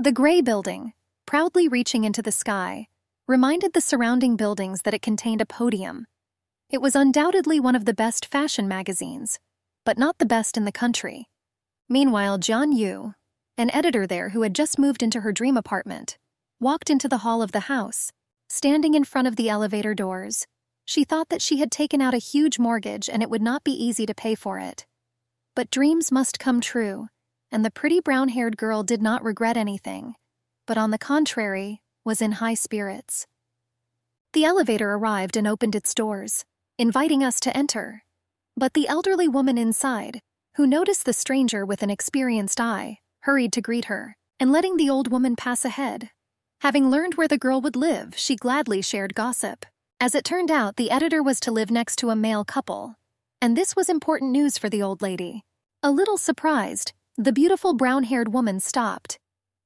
The gray building, proudly reaching into the sky, reminded the surrounding buildings that it contained a podium. It was undoubtedly one of the best fashion magazines, but not the best in the country. Meanwhile, John Yu, an editor there who had just moved into her dream apartment, walked into the hall of the house. Standing in front of the elevator doors, she thought that she had taken out a huge mortgage and it would not be easy to pay for it. But dreams must come true, and the pretty brown-haired girl did not regret anything, but on the contrary, was in high spirits. The elevator arrived and opened its doors, inviting us to enter. But the elderly woman inside, who noticed the stranger with an experienced eye, hurried to greet her, and letting the old woman pass ahead. Having learned where the girl would live, she gladly shared gossip. As it turned out, the editor was to live next to a male couple, and this was important news for the old lady. A little surprised, the beautiful brown-haired woman stopped,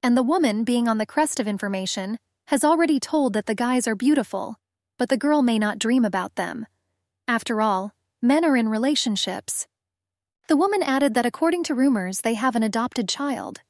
and the woman, being on the crest of information, has already told that the guys are beautiful, but the girl may not dream about them. After all, men are in relationships. The woman added that according to rumors, they have an adopted child.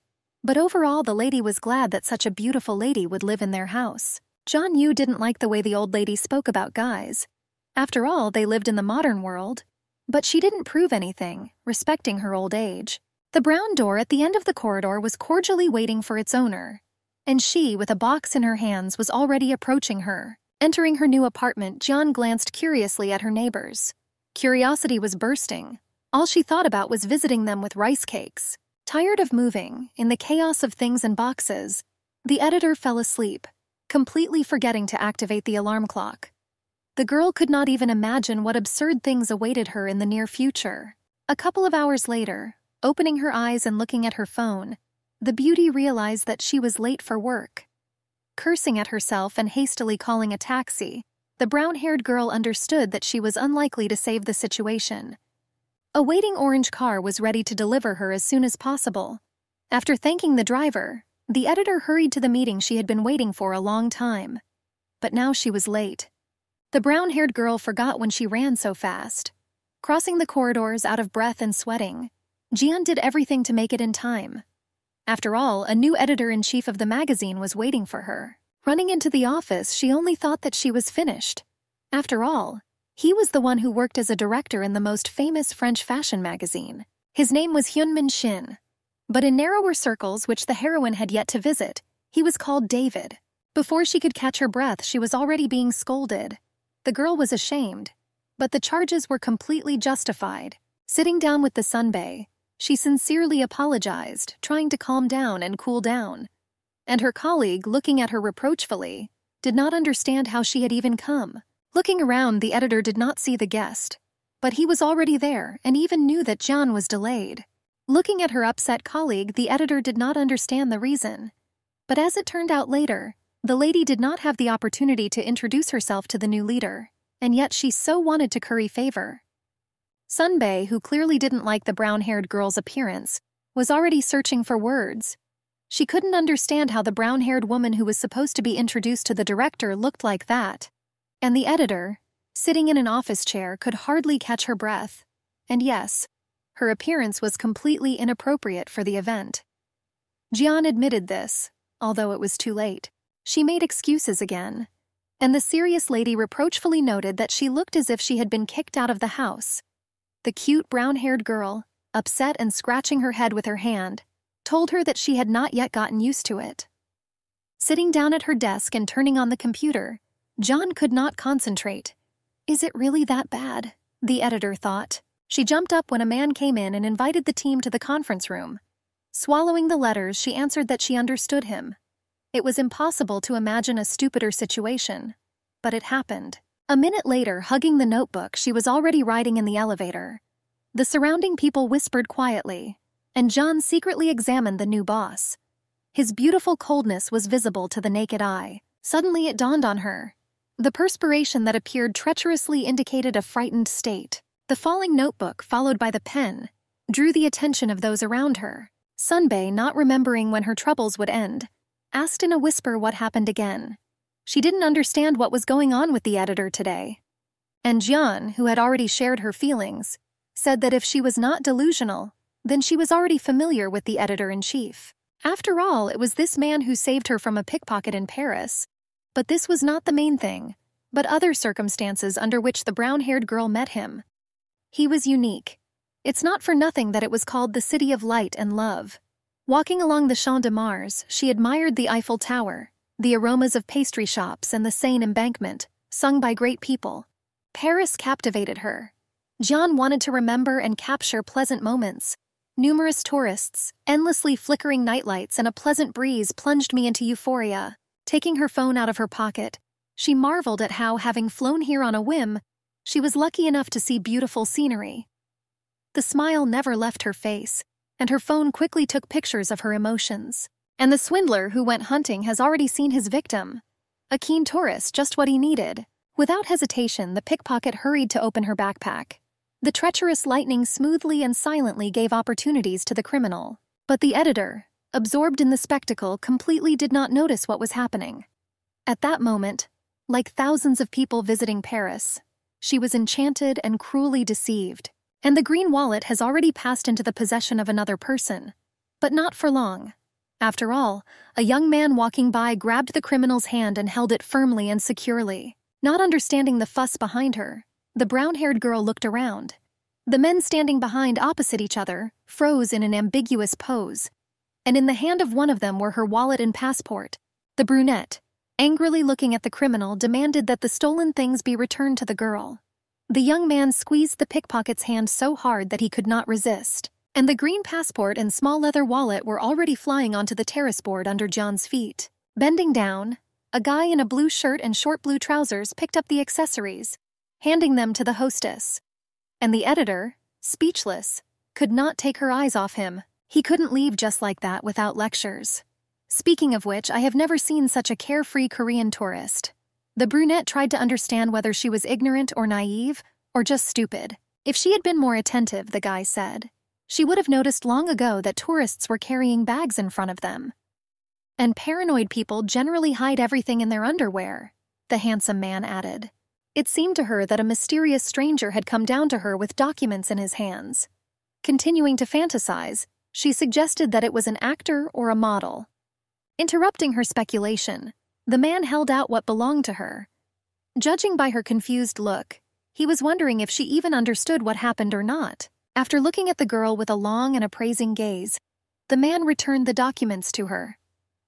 But overall, the lady was glad that such a beautiful lady would live in their house. John Yu didn't like the way the old lady spoke about guys. After all, they lived in the modern world. But she didn't prove anything, respecting her old age. The brown door at the end of the corridor was cordially waiting for its owner, and she, with a box in her hands, was already approaching her. Entering her new apartment, Jian glanced curiously at her neighbors. Curiosity was bursting. All she thought about was visiting them with rice cakes. Tired of moving, in the chaos of things and boxes, the editor fell asleep, completely forgetting to activate the alarm clock. The girl could not even imagine what absurd things awaited her in the near future. A couple of hours later, opening her eyes and looking at her phone, the beauty realized that she was late for work. Cursing at herself and hastily calling a taxi, the brown-haired girl understood that she was unlikely to save the situation. A waiting orange car was ready to deliver her as soon as possible. After thanking the driver, the editor hurried to the meeting she had been waiting for a long time. But now she was late. The brown-haired girl forgot when she ran so fast. Crossing the corridors out of breath and sweating, Jian did everything to make it in time. After all, a new editor-in-chief of the magazine was waiting for her. Running into the office, she only thought that she was finished. After all, he was the one who worked as a director in the most famous French fashion magazine. His name was Hyunmin Shin. But in narrower circles, which the heroine had yet to visit, he was called David. Before she could catch her breath, she was already being scolded. The girl was ashamed, but the charges were completely justified. Sitting down with the sunbae, she sincerely apologized, trying to calm down and cool down. And her colleague, looking at her reproachfully, did not understand how she had even come. Looking around, the editor did not see the guest, but he was already there and even knew that John was delayed. Looking at her upset colleague, the editor did not understand the reason. But as it turned out later, the lady did not have the opportunity to introduce herself to the new leader, and yet she so wanted to curry favor. Sunbae, who clearly didn't like the brown-haired girl's appearance, was already searching for words. She couldn't understand how the brown-haired woman who was supposed to be introduced to the director looked like that. And the editor, sitting in an office chair, could hardly catch her breath. And yes, her appearance was completely inappropriate for the event. Jian admitted this, although it was too late. She made excuses again, and the serious lady reproachfully noted that she looked as if she had been kicked out of the house. The cute brown-haired girl, upset and scratching her head with her hand, told her that she had not yet gotten used to it. Sitting down at her desk and turning on the computer, John could not concentrate. Is it really that bad? The editor thought. She jumped up when a man came in and invited the team to the conference room. Swallowing the letters, she answered that she understood him. It was impossible to imagine a stupider situation, but it happened. A minute later, hugging the notebook, she was already riding in the elevator. The surrounding people whispered quietly, and John secretly examined the new boss. His beautiful coldness was visible to the naked eye. Suddenly it dawned on her. The perspiration that appeared treacherously indicated a frightened state. The falling notebook, followed by the pen, drew the attention of those around her. Sunbae, not remembering when her troubles would end, asked in a whisper what happened again. She didn't understand what was going on with the editor today. And Jian, who had already shared her feelings, said that if she was not delusional, then she was already familiar with the editor-in-chief. After all, it was this man who saved her from a pickpocket in Paris. But this was not the main thing, but other circumstances under which the brown-haired girl met him. He was unique. It's not for nothing that it was called the City of Light and Love. Walking along the Champ de Mars, she admired the Eiffel Tower, the aromas of pastry shops and the Seine embankment, sung by great people. Paris captivated her. Jian wanted to remember and capture pleasant moments. Numerous tourists, endlessly flickering nightlights, and a pleasant breeze plunged me into euphoria. Taking her phone out of her pocket, she marveled at how, having flown here on a whim, she was lucky enough to see beautiful scenery. The smile never left her face, and her phone quickly took pictures of her emotions. And the swindler who went hunting has already seen his victim. A keen tourist, just what he needed. Without hesitation, the pickpocket hurried to open her backpack. The treacherous lightning smoothly and silently gave opportunities to the criminal. But the editor, absorbed in the spectacle, completely did not notice what was happening. At that moment, like thousands of people visiting Paris, she was enchanted and cruelly deceived. And the green wallet has already passed into the possession of another person. But not for long. After all, a young man walking by grabbed the criminal's hand and held it firmly and securely. Not understanding the fuss behind her, the brown-haired girl looked around. The men standing behind opposite each other froze in an ambiguous pose, and in the hand of one of them were her wallet and passport. The brunette, angrily looking at the criminal, demanded that the stolen things be returned to the girl. The young man squeezed the pickpocket's hand so hard that he could not resist, and the green passport and small leather wallet were already flying onto the terrace board under John's feet. Bending down, a guy in a blue shirt and short blue trousers picked up the accessories, handing them to the hostess. And the editor, speechless, could not take her eyes off him. He couldn't leave just like that without lectures. Speaking of which, I have never seen such a carefree Korean tourist. The brunette tried to understand whether she was ignorant or naive, or just stupid. If she had been more attentive, the guy said, she would have noticed long ago that tourists were carrying bags in front of them. And paranoid people generally hide everything in their underwear, the handsome man added. It seemed to her that a mysterious stranger had come down to her with documents in his hands. Continuing to fantasize, she suggested that it was an actor or a model. Interrupting her speculation, the man held out what belonged to her. Judging by her confused look, he was wondering if she even understood what happened or not. After looking at the girl with a long and appraising gaze, the man returned the documents to her.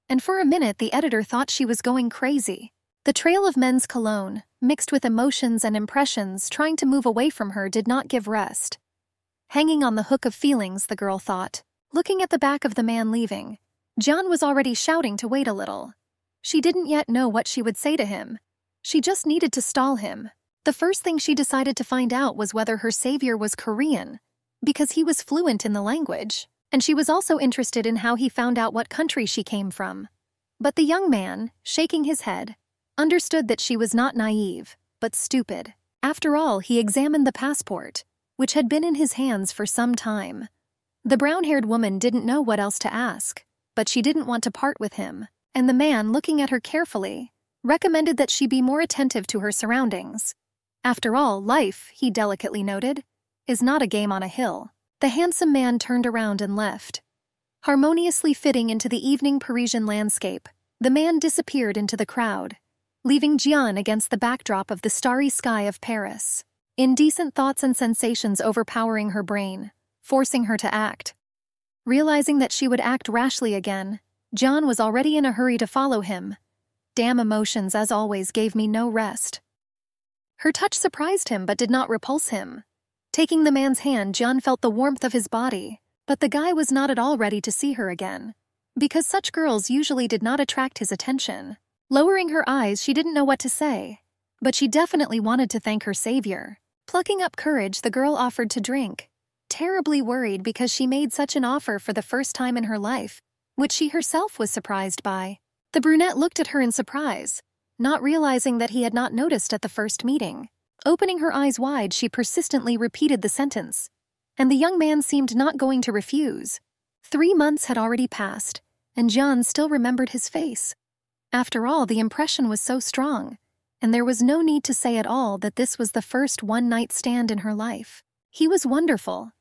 And for a minute the editor thought she was going crazy. The trail of men's cologne, mixed with emotions and impressions trying to move away from her, did not give rest. Hanging on the hook of feelings, the girl thought. Looking at the back of the man leaving, John was already shouting to wait a little. She didn't yet know what she would say to him. She just needed to stall him. The first thing she decided to find out was whether her savior was Korean, because he was fluent in the language. And she was also interested in how he found out what country she came from. But the young man, shaking his head, understood that she was not naive, but stupid. After all, he examined the passport, which had been in his hands for some time. The brown-haired woman didn't know what else to ask, but she didn't want to part with him, and the man, looking at her carefully, recommended that she be more attentive to her surroundings. After all, life, he delicately noted, is not a game on a hill. The handsome man turned around and left. Harmoniously fitting into the evening Parisian landscape, the man disappeared into the crowd, leaving Jian against the backdrop of the starry sky of Paris. Indecent thoughts and sensations overpowering her brain, forcing her to act. Realizing that she would act rashly again, Jian was already in a hurry to follow him. Damn emotions, as always, gave me no rest. Her touch surprised him but did not repulse him. Taking the man's hand, Jian felt the warmth of his body, but the guy was not at all ready to see her again, because such girls usually did not attract his attention. Lowering her eyes, she didn't know what to say, but she definitely wanted to thank her savior. Plucking up courage, the girl offered to drink, terribly worried because she made such an offer for the first time in her life, which she herself was surprised by. The brunette looked at her in surprise, not realizing that he had not noticed at the first meeting. Opening her eyes wide, she persistently repeated the sentence, and the young man seemed not going to refuse. 3 months had already passed, and John still remembered his face. After all, the impression was so strong, and there was no need to say at all that this was the first one-night stand in her life. He was wonderful,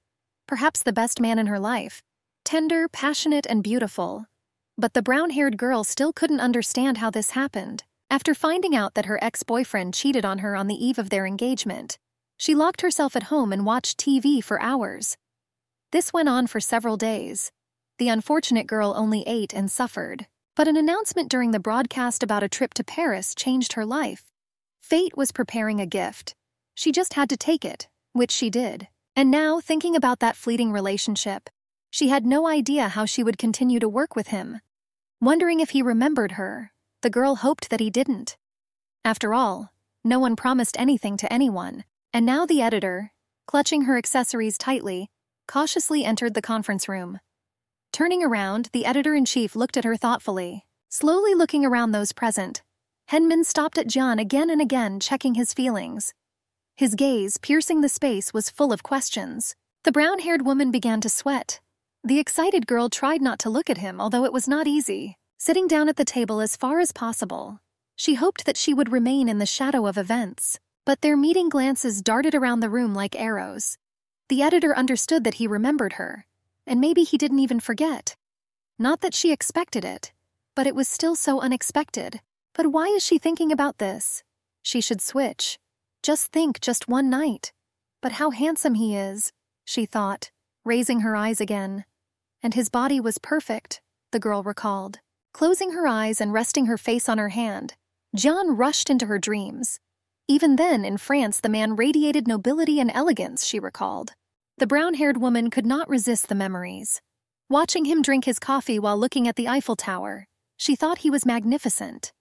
perhaps the best man in her life, tender, passionate, and beautiful, But the brown-haired girl still couldn't understand how this happened. After finding out that her ex-boyfriend cheated on her on the eve of their engagement, she locked herself at home and watched TV for hours. This went on for several days. The unfortunate girl only ate and suffered. But an announcement during the broadcast about a trip to Paris changed her life. Fate was preparing a gift. She just had to take it, which she did. And now, thinking about that fleeting relationship, she had no idea how she would continue to work with him. Wondering if he remembered her, the girl hoped that he didn't. After all, no one promised anything to anyone, and now the editor, clutching her accessories tightly, cautiously entered the conference room. Turning around, the editor-in-chief looked at her thoughtfully. Slowly looking around those present, Hyunmin stopped at John again and again, checking his feelings. His gaze, piercing the space, was full of questions. The brown-haired woman began to sweat. The excited girl tried not to look at him, although it was not easy. Sitting down at the table as far as possible, she hoped that she would remain in the shadow of events. But their meeting glances darted around the room like arrows. The editor understood that he remembered her. And maybe he didn't even forget. Not that she expected it, but it was still so unexpected. But why is she thinking about this? She should switch. Just one night. But how handsome he is, she thought, raising her eyes again. And his body was perfect, the girl recalled. Closing her eyes and resting her face on her hand, John rushed into her dreams. Even then, in France, the man radiated nobility and elegance, she recalled. The brown-haired woman could not resist the memories. Watching him drink his coffee while looking at the Eiffel Tower, she thought he was magnificent.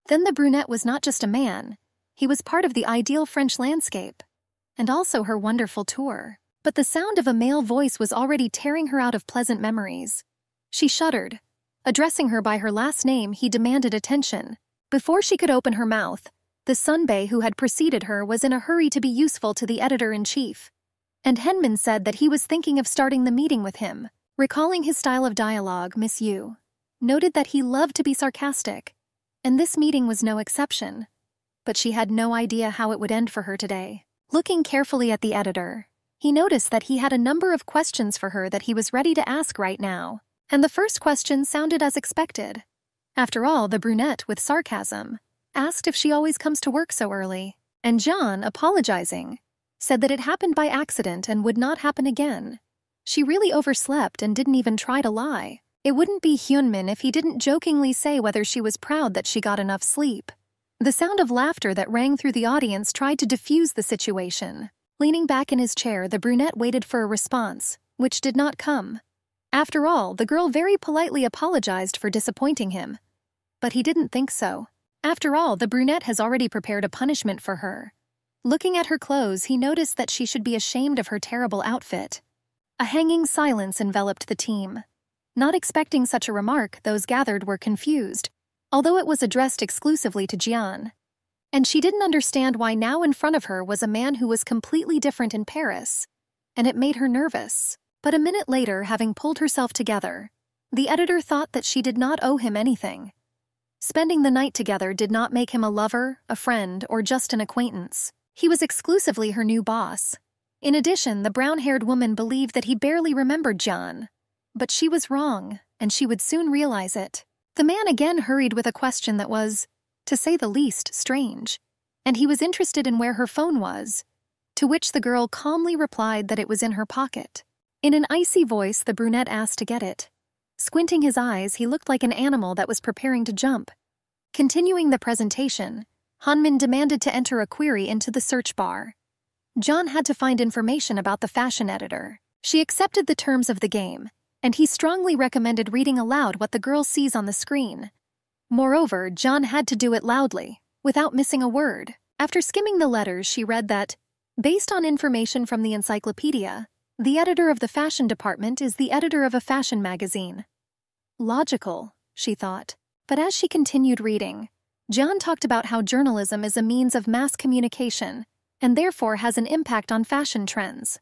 Then the brunette was not just a man, he was part of the ideal French landscape, and also her wonderful tour. But the sound of a male voice was already tearing her out of pleasant memories. She shuddered. Addressing her by her last name, he demanded attention. Before she could open her mouth, the sunbae who had preceded her was in a hurry to be useful to the editor-in-chief. And Hyunmin said that he was thinking of starting the meeting with him. Recalling his style of dialogue, Miss Yu noted that he loved to be sarcastic, and this meeting was no exception. But she had no idea how it would end for her today. Looking carefully at the editor, he noticed that he had a number of questions for her that he was ready to ask right now. And the first question sounded as expected. After all, the brunette, with sarcasm, asked if she always comes to work so early. And John, apologizing, said that it happened by accident and would not happen again. She really overslept and didn't even try to lie. It wouldn't be Hyunmin if he didn't jokingly say whether she was proud that she got enough sleep. The sound of laughter that rang through the audience tried to diffuse the situation. Leaning back in his chair, the brunette waited for a response, which did not come. After all, the girl very politely apologized for disappointing him. But he didn't think so. After all, the brunette has already prepared a punishment for her. Looking at her clothes, he noticed that she should be ashamed of her terrible outfit. A hanging silence enveloped the team. Not expecting such a remark, those gathered were confused, although it was addressed exclusively to Jian. And she didn't understand why now in front of her was a man who was completely different in Paris, and it made her nervous. But a minute later, having pulled herself together, the editor thought that she did not owe him anything. Spending the night together did not make him a lover, a friend, or just an acquaintance. He was exclusively her new boss. In addition, the brown-haired woman believed that he barely remembered John. But she was wrong, and she would soon realize it. The man again hurried with a question that was, to say the least, strange. And he was interested in where her phone was, to which the girl calmly replied that it was in her pocket. In an icy voice, the brunette asked to get it. Squinting his eyes, he looked like an animal that was preparing to jump. Continuing the presentation, Hyunmin demanded to enter a query into the search bar. John had to find information about the fashion editor. She accepted the terms of the game, and he strongly recommended reading aloud what the girl sees on the screen. Moreover, John had to do it loudly, without missing a word. After skimming the letters, she read that, based on information from the encyclopedia, the editor of the fashion department is the editor of a fashion magazine. Logical, she thought. But as she continued reading, John talked about how journalism is a means of mass communication and therefore has an impact on fashion trends.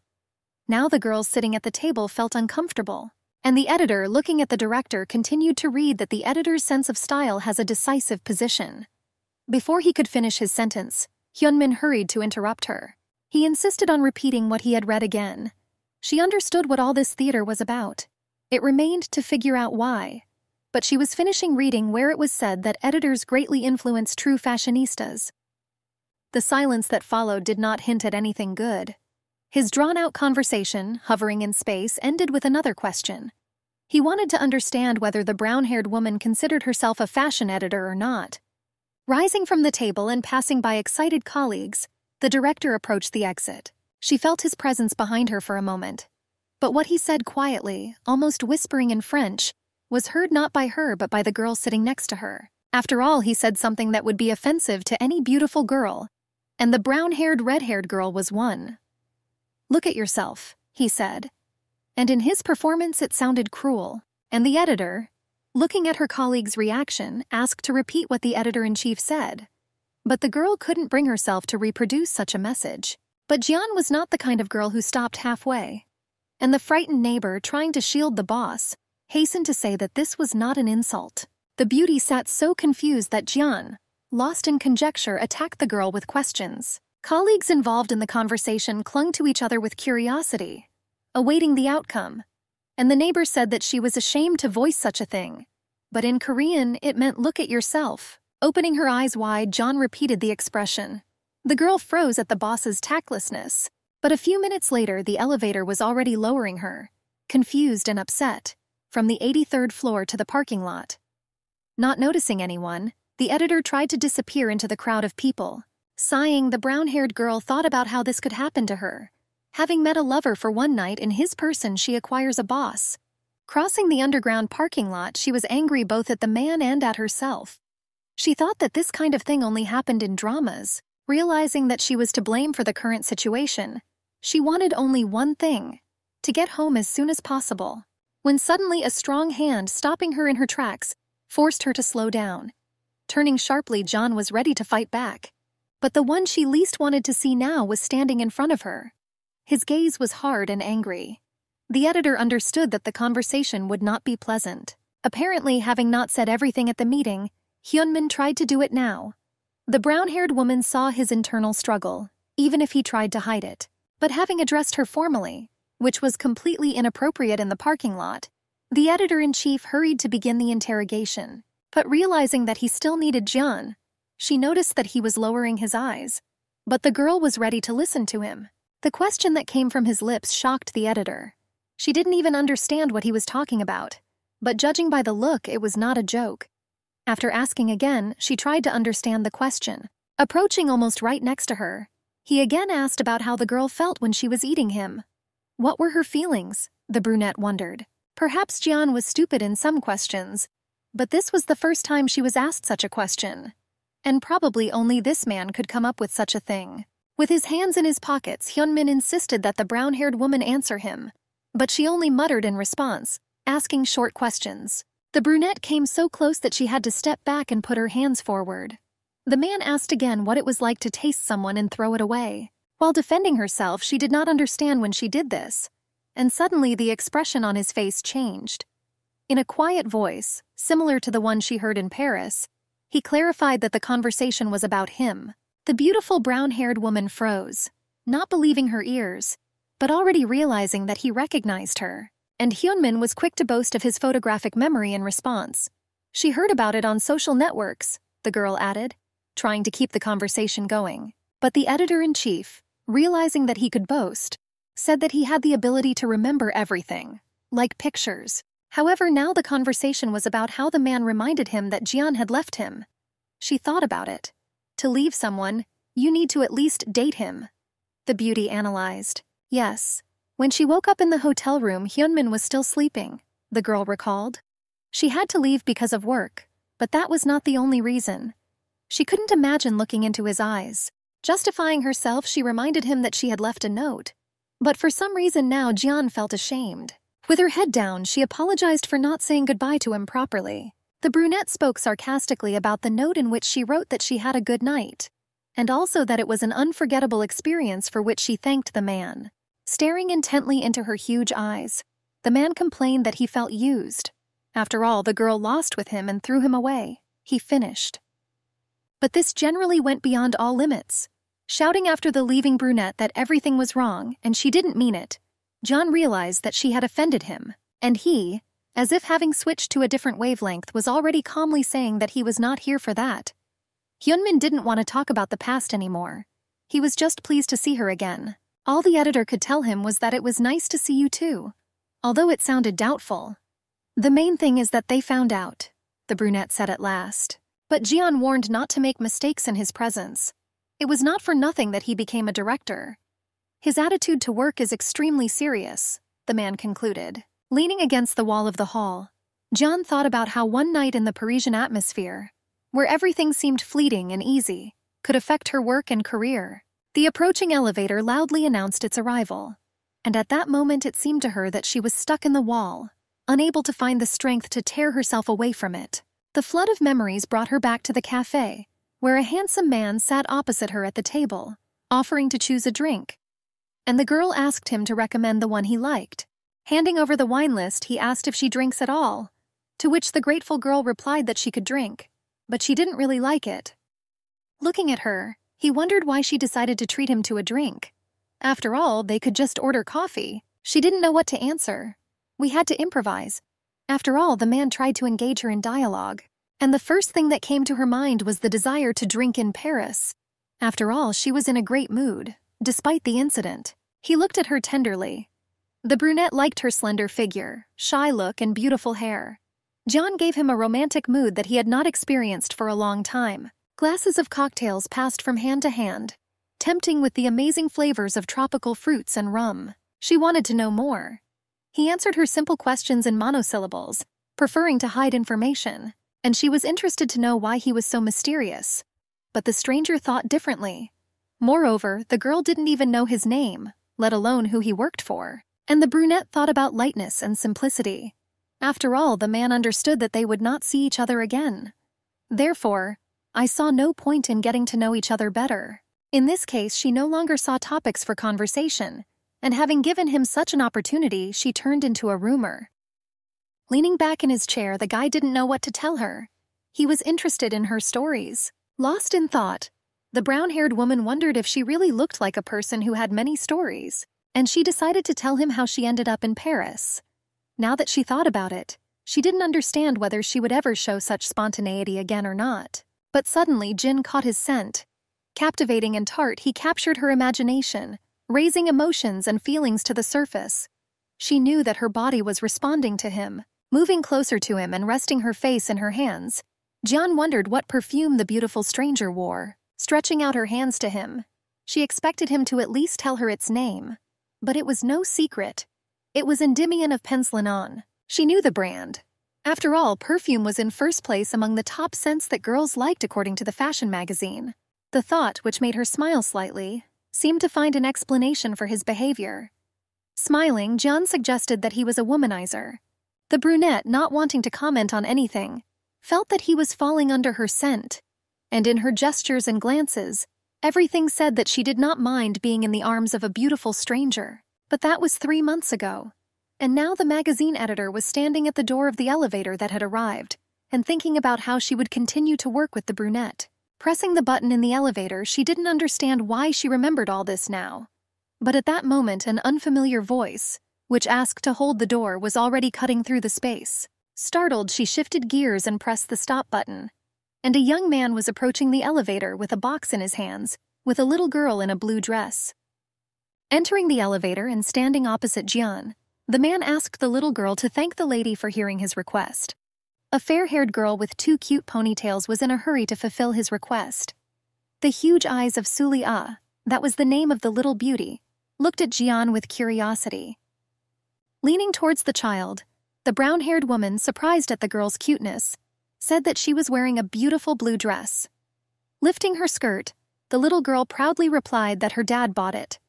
Now the girls sitting at the table felt uncomfortable, and the editor, looking at the director, continued to read that the editor's sense of style has a decisive position. Before he could finish his sentence, Hyunmin hurried to interrupt her. He insisted on repeating what he had read again. She understood what all this theater was about. It remained to figure out why. but she was finishing reading where it was said that editors greatly influence true fashionistas. The silence that followed did not hint at anything good. His drawn-out conversation, hovering in space, ended with another question. He wanted to understand whether the brown-haired woman considered herself a fashion editor or not. Rising from the table and passing by excited colleagues, the director approached the exit. She felt his presence behind her for a moment. But what he said quietly, almost whispering in French, was heard not by her but by the girl sitting next to her. After all, he said something that would be offensive to any beautiful girl, and the brown-haired, red-haired girl was one. "Look at yourself," he said. And in his performance it sounded cruel, and the editor, looking at her colleague's reaction, asked to repeat what the editor-in-chief said. But the girl couldn't bring herself to reproduce such a message. But Jian was not the kind of girl who stopped halfway. And the frightened neighbor, trying to shield the boss, hastened to say that this was not an insult. The beauty sat so confused that Jian, lost in conjecture, attacked the girl with questions. Colleagues involved in the conversation clung to each other with curiosity, awaiting the outcome. And the neighbor said that she was ashamed to voice such a thing. But in Korean, it meant "look at yourself." Opening her eyes wide, John repeated the expression. The girl froze at the boss's tactlessness, but a few minutes later the elevator was already lowering her, confused and upset, from the 83rd floor to the parking lot. Not noticing anyone, the editor tried to disappear into the crowd of people. Sighing, the brown-haired girl thought about how this could happen to her. Having met a lover for one night, in his person she acquires a boss. Crossing the underground parking lot, she was angry both at the man and at herself. She thought that this kind of thing only happened in dramas. Realizing that she was to blame for the current situation, she wanted only one thing: to get home as soon as possible. When suddenly a strong hand, stopping her in her tracks, forced her to slow down. Turning sharply, John was ready to fight back. But the one she least wanted to see now was standing in front of her. His gaze was hard and angry. The editor understood that the conversation would not be pleasant. Apparently, having not said everything at the meeting, Hyunmin tried to do it now. The brown-haired woman saw his internal struggle, even if he tried to hide it. But having addressed her formally, which was completely inappropriate in the parking lot, the editor-in-chief hurried to begin the interrogation. But realizing that he still needed Jian, she noticed that he was lowering his eyes. But the girl was ready to listen to him. The question that came from his lips shocked the editor. She didn't even understand what he was talking about. But judging by the look, it was not a joke. After asking again, she tried to understand the question. Approaching almost right next to her, he again asked about how the girl felt when she was eating him. What were her feelings? The brunette wondered. Perhaps Jian was stupid in some questions, but this was the first time she was asked such a question. And probably only this man could come up with such a thing. With his hands in his pockets, Hyunmin insisted that the brown-haired woman answer him, but she only muttered in response, asking short questions. The brunette came so close that she had to step back and put her hands forward. The man asked again what it was like to taste someone and throw it away. While defending herself, she did not understand when she did this, and suddenly the expression on his face changed. In a quiet voice, similar to the one she heard in Paris, he clarified that the conversation was about him. The beautiful brown-haired woman froze, not believing her ears, but already realizing that he recognized her. And Hyunmin was quick to boast of his photographic memory in response. She heard about it on social networks, the girl added, trying to keep the conversation going. But the editor-in-chief, realizing that he could boast, said that he had the ability to remember everything, like pictures. However, now the conversation was about how the man reminded him that Jian had left him. She thought about it. To leave someone, you need to at least date him. The beauty analyzed. Yes. When she woke up in the hotel room, Hyunmin was still sleeping, the girl recalled. She had to leave because of work, but that was not the only reason. She couldn't imagine looking into his eyes. Justifying herself, she reminded him that she had left a note. But for some reason now, Jian felt ashamed. With her head down, she apologized for not saying goodbye to him properly. The brunette spoke sarcastically about the note in which she wrote that she had a good night, and also that it was an unforgettable experience for which she thanked the man. Staring intently into her huge eyes, the man complained that he felt used. After all, the girl lost with him and threw him away. He finished. But this generally went beyond all limits. Shouting after the leaving brunette that everything was wrong and she didn't mean it, John realized that she had offended him, and he, as if having switched to a different wavelength was already calmly saying that he was not here for that. Hyunmin didn't want to talk about the past anymore. He was just pleased to see her again. All the editor could tell him was that it was nice to see you too, although it sounded doubtful. The main thing is that they found out, the brunette said at last. But Jian warned not to make mistakes in his presence. It was not for nothing that he became a director. His attitude to work is extremely serious, the man concluded. Leaning against the wall of the hall, Jian thought about how one night in the Parisian atmosphere, where everything seemed fleeting and easy, could affect her work and career. The approaching elevator loudly announced its arrival, and at that moment it seemed to her that she was stuck in the wall, unable to find the strength to tear herself away from it. The flood of memories brought her back to the cafe, where a handsome man sat opposite her at the table, offering to choose a drink. And the girl asked him to recommend the one he liked. Handing over the wine list, he asked if she drinks at all, to which the grateful girl replied that she could drink, but she didn't really like it. Looking at her, he wondered why she decided to treat him to a drink. After all, they could just order coffee. She didn't know what to answer. We had to improvise. After all, the man tried to engage her in dialogue, and the first thing that came to her mind was the desire to drink in Paris. After all, she was in a great mood, despite the incident. He looked at her tenderly. The brunette liked her slender figure, shy look, and beautiful hair. John gave him a romantic mood that he had not experienced for a long time. Glasses of cocktails passed from hand to hand, tempting with the amazing flavors of tropical fruits and rum. She wanted to know more. He answered her simple questions in monosyllables, preferring to hide information, and she was interested to know why he was so mysterious. But the stranger thought differently. Moreover, the girl didn't even know his name, let alone who he worked for. And the brunette thought about lightness and simplicity. After all, the man understood that they would not see each other again. Therefore, I saw no point in getting to know each other better. In this case, she no longer saw topics for conversation, and having given him such an opportunity, she turned into a rumor. Leaning back in his chair, the guy didn't know what to tell her. He was interested in her stories. Lost in thought, the brown-haired woman wondered if she really looked like a person who had many stories, and she decided to tell him how she ended up in Paris. Now that she thought about it, she didn't understand whether she would ever show such spontaneity again or not. But suddenly, Jin caught his scent. Captivating and tart, he captured her imagination, raising emotions and feelings to the surface. She knew that her body was responding to him. Moving closer to him and resting her face in her hands, Jian wondered what perfume the beautiful stranger wore. Stretching out her hands to him, she expected him to at least tell her its name. But it was no secret. It was Endymion of Penslinon. She knew the brand. After all, perfume was in first place among the top scents that girls liked according to the fashion magazine. The thought, which made her smile slightly, seemed to find an explanation for his behavior. Smiling, Jian suggested that he was a womanizer. The brunette, not wanting to comment on anything, felt that he was falling under her scent, and in her gestures and glances, everything said that she did not mind being in the arms of a beautiful stranger. But that was 3 months ago, and now the magazine editor was standing at the door of the elevator that had arrived, and thinking about how she would continue to work with the brunette. Pressing the button in the elevator, she didn't understand why she remembered all this now. But at that moment, an unfamiliar voice, which asked to hold the door, was already cutting through the space. Startled, she shifted gears and pressed the stop button. And a young man was approaching the elevator with a box in his hands, with a little girl in a blue dress. Entering the elevator and standing opposite Jian, the man asked the little girl to thank the lady for hearing his request. A fair-haired girl with 2 cute ponytails was in a hurry to fulfill his request. The huge eyes of Sulia, that was the name of the little beauty, looked at Jian with curiosity. Leaning towards the child, the brown-haired woman, surprised at the girl's cuteness, said that she was wearing a beautiful blue dress. Lifting her skirt, the little girl proudly replied that her dad bought it.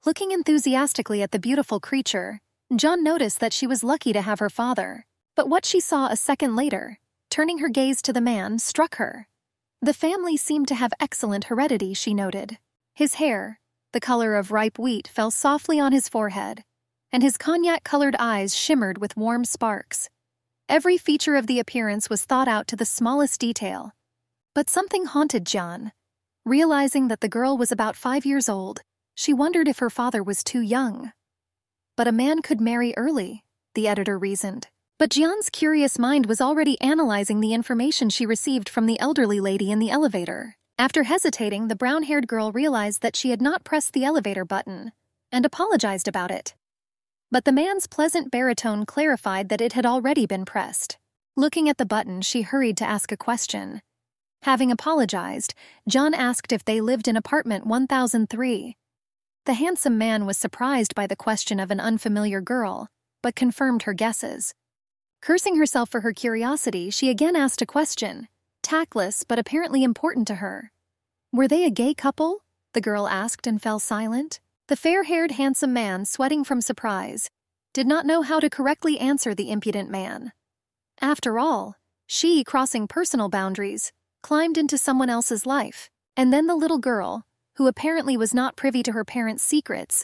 Looking enthusiastically at the beautiful creature, Jian noticed that she was lucky to have her father. But what she saw a second later, turning her gaze to the man, struck her. The family seemed to have excellent heredity, she noted. His hair, the color of ripe wheat, fell softly on his forehead, and his cognac-colored eyes shimmered with warm sparks. Every feature of the appearance was thought out to the smallest detail. But something haunted Jian. Realizing that the girl was about 5 years old, she wondered if her father was too young. But a man could marry early, the editor reasoned. But Jian's curious mind was already analyzing the information she received from the elderly lady in the elevator. After hesitating, the brown-haired girl realized that she had not pressed the elevator button, and apologized about it. But the man's pleasant baritone clarified that it had already been pressed. Looking at the button, she hurried to ask a question. Having apologized, John asked if they lived in apartment 1003. The handsome man was surprised by the question of an unfamiliar girl, but confirmed her guesses. Cursing herself for her curiosity, she again asked a question, tactless but apparently important to her. Were they a gay couple? The girl asked and fell silent. The fair-haired handsome man, sweating from surprise, did not know how to correctly answer the impudent man. After all, she, crossing personal boundaries, climbed into someone else's life, and then the little girl, who apparently was not privy to her parents' secrets,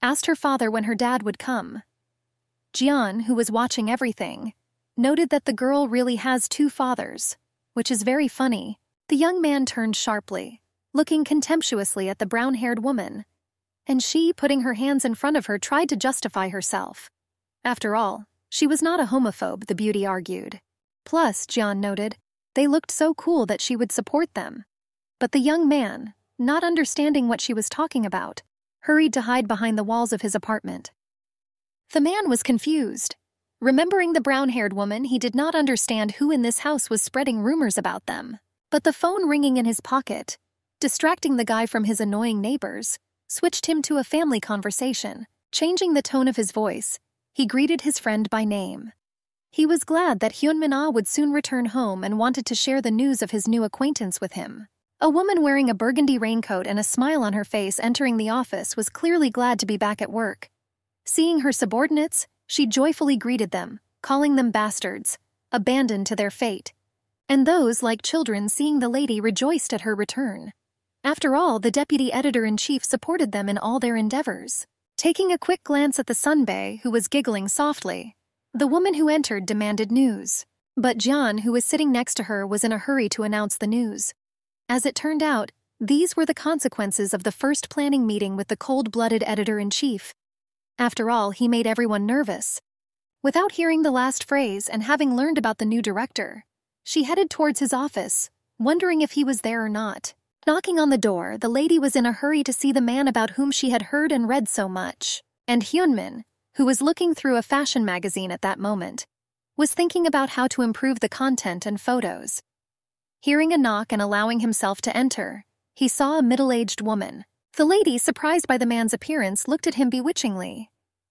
asked her father when her dad would come. Jian, who was watching everything, noted that the girl really has two fathers, which is very funny. The young man turned sharply, looking contemptuously at the brown-haired woman, and she, putting her hands in front of her, tried to justify herself. After all, she was not a homophobe, the beauty argued. Plus, Jian noted, they looked so cool that she would support them. But the young man, not understanding what she was talking about, hurried to hide behind the walls of his apartment. The man was confused. Remembering the brown-haired woman, he did not understand who in this house was spreading rumors about them. But the phone ringing in his pocket, distracting the guy from his annoying neighbors, switched him to a family conversation. Changing the tone of his voice, he greeted his friend by name. He was glad that Hyunmin would soon return home and wanted to share the news of his new acquaintance with him. A woman wearing a burgundy raincoat and a smile on her face entering the office was clearly glad to be back at work. Seeing her subordinates, she joyfully greeted them, calling them bastards, abandoned to their fate. And those, like children, seeing the lady, rejoiced at her return. After all, the deputy editor-in-chief supported them in all their endeavors. Taking a quick glance at the sunbae, who was giggling softly, the woman who entered demanded news. But Jian, who was sitting next to her, was in a hurry to announce the news. As it turned out, these were the consequences of the first planning meeting with the cold-blooded editor-in-chief. After all, he made everyone nervous. Without hearing the last phrase and having learned about the new director, she headed towards his office, wondering if he was there or not. Knocking on the door, the lady was in a hurry to see the man about whom she had heard and read so much. And Hyunmin, who was looking through a fashion magazine at that moment, was thinking about how to improve the content and photos. Hearing a knock and allowing himself to enter, he saw a middle-aged woman. The lady, surprised by the man's appearance, looked at him bewitchingly.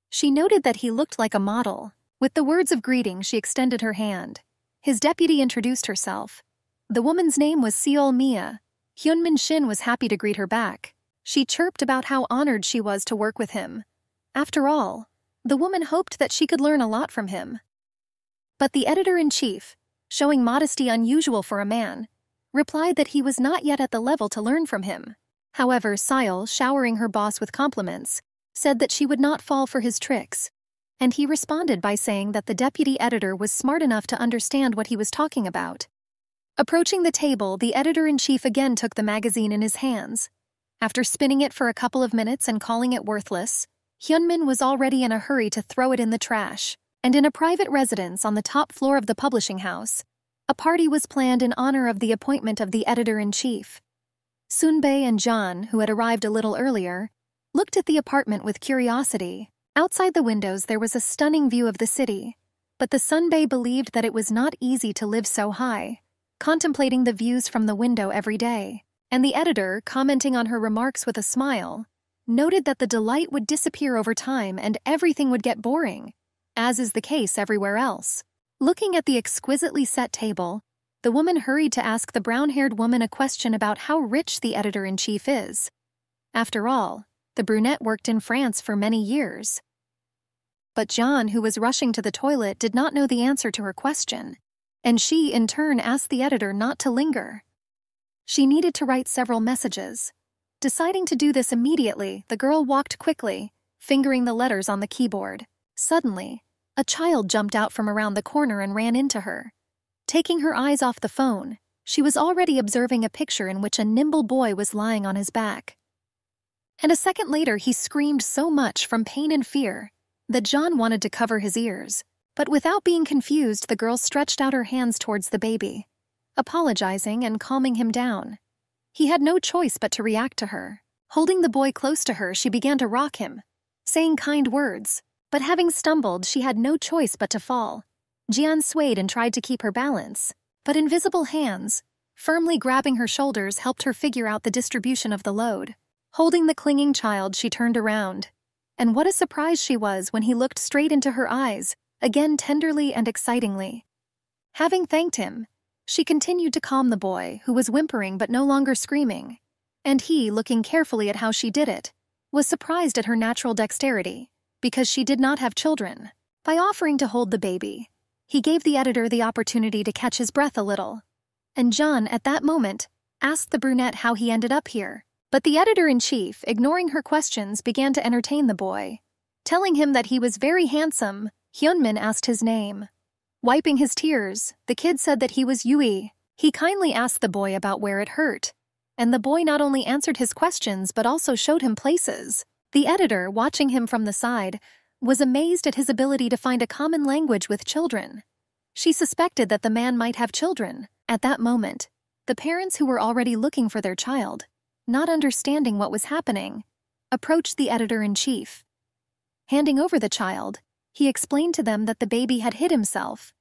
She noted that he looked like a model. With the words of greeting, she extended her hand. His deputy introduced herself. The woman's name was Seol Mia. Hyunmin Shin was happy to greet her back. She chirped about how honored she was to work with him. After all, the woman hoped that she could learn a lot from him. But the editor-in-chief, showing modesty unusual for a man, replied that he was not yet at the level to learn from him. However, Seol, showering her boss with compliments, said that she would not fall for his tricks, and he responded by saying that the deputy editor was smart enough to understand what he was talking about. Approaching the table, the editor-in-chief again took the magazine in his hands. After spinning it for a couple of minutes and calling it worthless, Hyunmin was already in a hurry to throw it in the trash. And in a private residence on the top floor of the publishing house, a party was planned in honor of the appointment of the editor-in-chief. Sunbae and John, who had arrived a little earlier, looked at the apartment with curiosity. Outside the windows there was a stunning view of the city, but the Sunbae believed that it was not easy to live so high, contemplating the views from the window every day. And the editor, commenting on her remarks with a smile, noted that the delight would disappear over time and everything would get boring, as is the case everywhere else. Looking at the exquisitely set table, the woman hurried to ask the brown-haired woman a question about how rich the editor-in-chief is. After all, the brunette worked in France for many years. But John, who was rushing to the toilet, did not know the answer to her question, and she, in turn, asked the editor not to linger. She needed to write several messages. Deciding to do this immediately, the girl walked quickly, fingering the letters on the keyboard. Suddenly, a child jumped out from around the corner and ran into her. Taking her eyes off the phone, she was already observing a picture in which a nimble boy was lying on his back. And a second later he screamed so much from pain and fear that John wanted to cover his ears. But without being confused, the girl stretched out her hands towards the baby, apologizing and calming him down. He had no choice but to react to her. Holding the boy close to her, she began to rock him, saying kind words. But having stumbled, she had no choice but to fall. Jian swayed and tried to keep her balance, but invisible hands, firmly grabbing her shoulders, helped her figure out the distribution of the load. Holding the clinging child, she turned around. And what a surprise she was when he looked straight into her eyes, again tenderly and excitingly. Having thanked him, she continued to calm the boy, who was whimpering but no longer screaming. And he, looking carefully at how she did it, was surprised at her natural dexterity, because she did not have children. By offering to hold the baby, he gave the editor the opportunity to catch his breath a little. And John, at that moment, asked the brunette how he ended up here. But the editor-in-chief, ignoring her questions, began to entertain the boy, telling him that he was very handsome. Hyunmin asked his name. Wiping his tears, the kid said that he was Yui. He kindly asked the boy about where it hurt, and the boy not only answered his questions but also showed him places. The editor, watching him from the side, was amazed at his ability to find a common language with children. She suspected that the man might have children. At that moment, the parents, who were already looking for their child, not understanding what was happening, approached the editor-in-chief. Handing over the child, he explained to them that the baby had hit himself,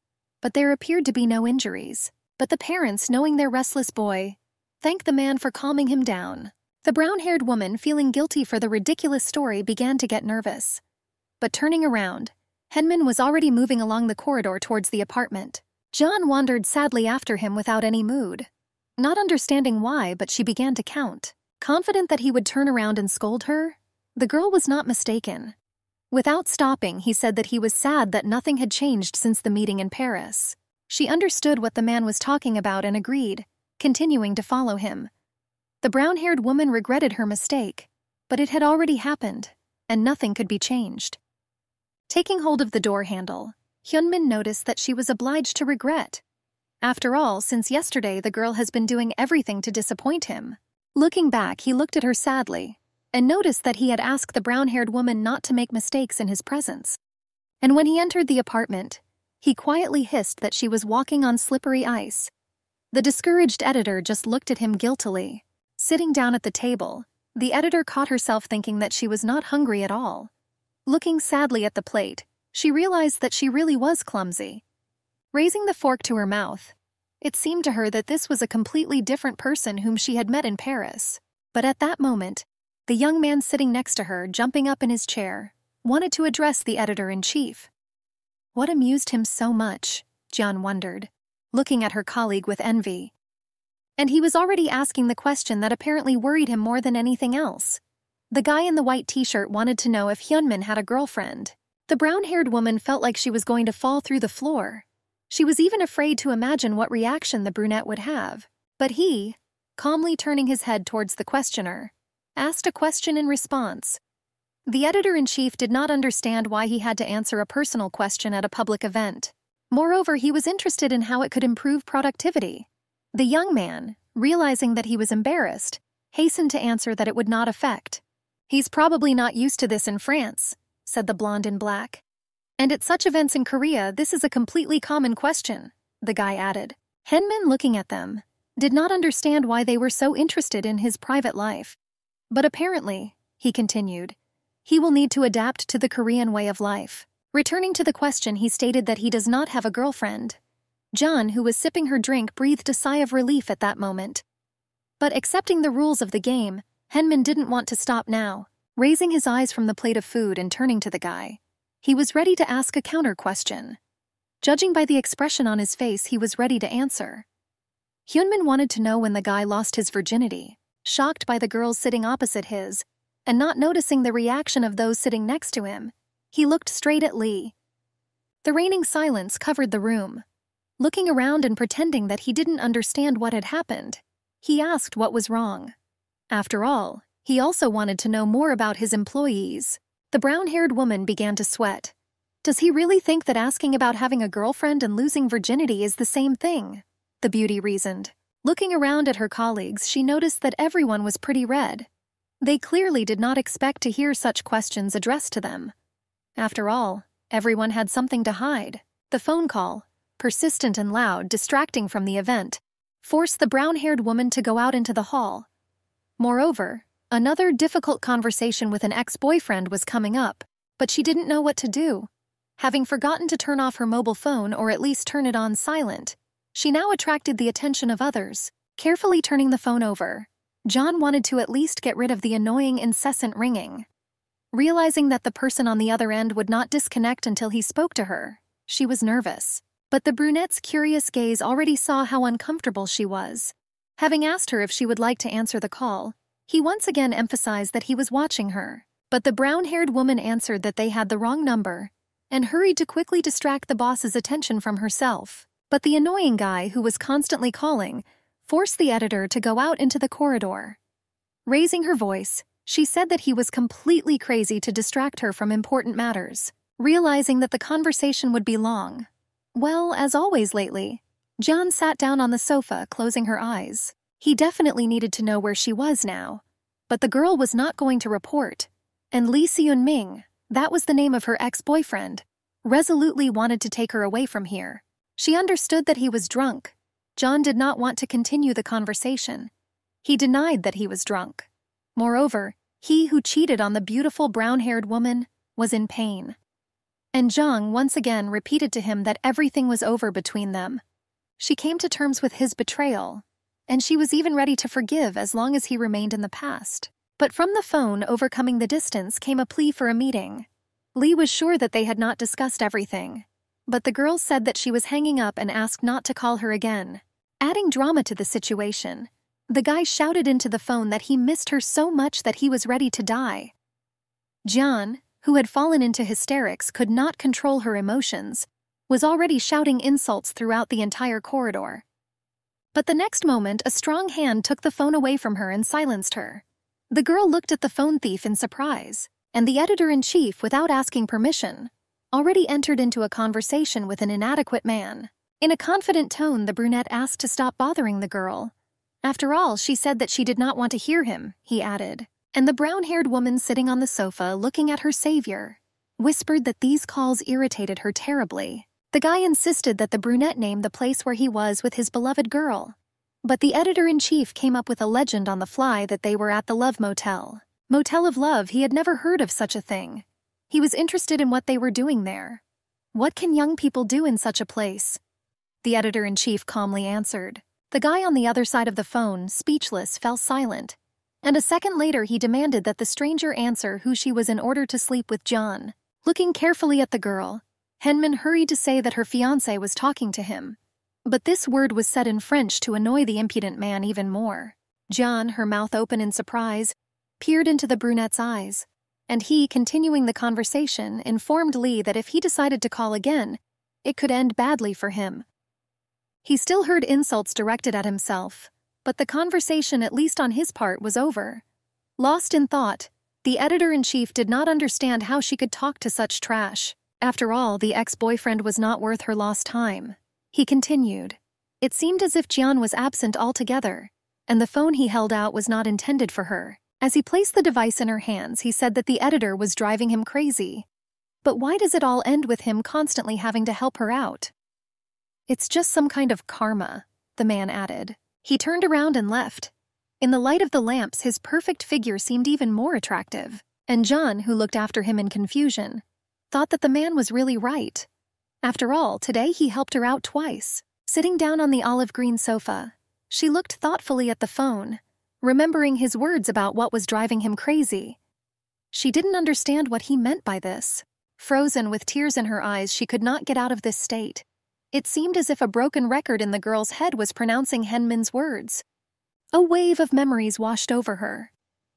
but there appeared to be no injuries. But the parents, knowing their restless boy, thanked the man for calming him down. The brown-haired woman, feeling guilty for the ridiculous story, began to get nervous. But turning around, Hyunmin was already moving along the corridor towards the apartment. John wandered sadly after him without any mood. Not understanding why, but she began to count. Confident that he would turn around and scold her, the girl was not mistaken. Without stopping, he said that he was sad that nothing had changed since the meeting in Paris. She understood what the man was talking about and agreed, continuing to follow him. The brown-haired woman regretted her mistake, but it had already happened, and nothing could be changed. Taking hold of the door handle, Hyunmin noticed that she was obliged to regret. After all, since yesterday the girl has been doing everything to disappoint him. Looking back, he looked at her sadly, and noticed that he had asked the brown-haired woman not to make mistakes in his presence. And when he entered the apartment, he quietly hissed that she was walking on slippery ice. The discouraged editor just looked at him guiltily. Sitting down at the table, the editor caught herself thinking that she was not hungry at all. Looking sadly at the plate, she realized that she really was clumsy. Raising the fork to her mouth, it seemed to her that this was a completely different person whom she had met in Paris. But at that moment, the young man sitting next to her, jumping up in his chair, wanted to address the editor-in-chief. What amused him so much, Jian wondered, looking at her colleague with envy. And he was already asking the question that apparently worried him more than anything else. The guy in the white t-shirt wanted to know if Hyunmin had a girlfriend. The brown-haired woman felt like she was going to fall through the floor. She was even afraid to imagine what reaction the brunette would have. But he, calmly turning his head towards the questioner, asked a question in response. The editor-in-chief did not understand why he had to answer a personal question at a public event. Moreover, he was interested in how it could improve productivity. The young man, realizing that he was embarrassed, hastened to answer that it would not affect. "He's probably not used to this in France," said the blonde in black. "And at such events in Korea, this is a completely common question," the guy added. Hyunmin, looking at them, did not understand why they were so interested in his private life. But apparently, he continued, he will need to adapt to the Korean way of life. Returning to the question, he stated that he does not have a girlfriend. John, who was sipping her drink, breathed a sigh of relief at that moment. But accepting the rules of the game, Hyunmin didn't want to stop now. Raising his eyes from the plate of food and turning to the guy, he was ready to ask a counter-question. Judging by the expression on his face, he was ready to answer. Hyunmin wanted to know when the guy lost his virginity. Shocked by the girls sitting opposite his, and not noticing the reaction of those sitting next to him, he looked straight at Lee. The reigning silence covered the room. Looking around and pretending that he didn't understand what had happened, he asked what was wrong. After all, he also wanted to know more about his employees. The brown-haired woman began to sweat. Does he really think that asking about having a girlfriend and losing virginity is the same thing? The beauty reasoned. Looking around at her colleagues, she noticed that everyone was pretty red. They clearly did not expect to hear such questions addressed to them. After all, everyone had something to hide. The phone call, persistent and loud, distracting from the event, forced the brown-haired woman to go out into the hall. Moreover, another difficult conversation with an ex-boyfriend was coming up, but she didn't know what to do. Having forgotten to turn off her mobile phone or at least turn it on silent, she now attracted the attention of others. Carefully turning the phone over, John wanted to at least get rid of the annoying, incessant ringing. Realizing that the person on the other end would not disconnect until he spoke to her, she was nervous. But the brunette's curious gaze already saw how uncomfortable she was. Having asked her if she would like to answer the call, he once again emphasized that he was watching her. But the brown-haired woman answered that they had the wrong number and hurried to quickly distract the boss's attention from herself. But the annoying guy who was constantly calling forced the editor to go out into the corridor. Raising her voice, she said that he was completely crazy to distract her from important matters. Realizing that the conversation would be long, well, as always lately, John sat down on the sofa, closing her eyes. He definitely needed to know where she was now. But the girl was not going to report, and Lee Seun-ming, that was the name of her ex-boyfriend, resolutely wanted to take her away from here. She understood that he was drunk. John did not want to continue the conversation. He denied that he was drunk. Moreover, he who cheated on the beautiful brown-haired woman was in pain. And Zhang once again repeated to him that everything was over between them. She came to terms with his betrayal, and she was even ready to forgive as long as he remained in the past. But from the phone, overcoming the distance, came a plea for a meeting. Lee was sure that they had not discussed everything, but the girl said that she was hanging up and asked not to call her again. Adding drama to the situation, the guy shouted into the phone that he missed her so much that he was ready to die. Jian, who had fallen into hysterics, could not control her emotions, was already shouting insults throughout the entire corridor. But the next moment, a strong hand took the phone away from her and silenced her. The girl looked at the phone thief in surprise, and the editor-in-chief, without asking permission, already entered into a conversation with an inadequate man. In a confident tone, the brunette asked to stop bothering the girl. After all, she said that she did not want to hear him, he added. And the brown-haired woman sitting on the sofa, looking at her savior, whispered that these calls irritated her terribly. The guy insisted that the brunette name the place where he was with his beloved girl. But the editor-in-chief came up with a legend on the fly that they were at the Love Motel. Motel of Love, he had never heard of such a thing. He was interested in what they were doing there. What can young people do in such a place? The editor-in-chief calmly answered. The guy on the other side of the phone, speechless, fell silent. And a second later he demanded that the stranger answer who she was in order to sleep with John. Looking carefully at the girl, Henman hurried to say that her fiancé was talking to him. But this word was said in French to annoy the impudent man even more. John, her mouth open in surprise, peered into the brunette's eyes, and he, continuing the conversation, informed Lee that if he decided to call again, it could end badly for him. He still heard insults directed at himself, but the conversation, at least on his part, was over. Lost in thought, the editor-in-chief did not understand how she could talk to such trash. After all, the ex-boyfriend was not worth her lost time. He continued. It seemed as if Jian was absent altogether, and the phone he held out was not intended for her. As he placed the device in her hands, he said that the editor was driving him crazy. But why does it all end with him constantly having to help her out? It's just some kind of karma, the man added. He turned around and left. In the light of the lamps, his perfect figure seemed even more attractive, and John, who looked after him in confusion, thought that the man was really right. After all, today he helped her out twice. Sitting down on the olive-green sofa, she looked thoughtfully at the phone, remembering his words about what was driving him crazy. She didn't understand what he meant by this. Frozen with tears in her eyes, she could not get out of this state. It seemed as if a broken record in the girl's head was pronouncing Henman's words. A wave of memories washed over her.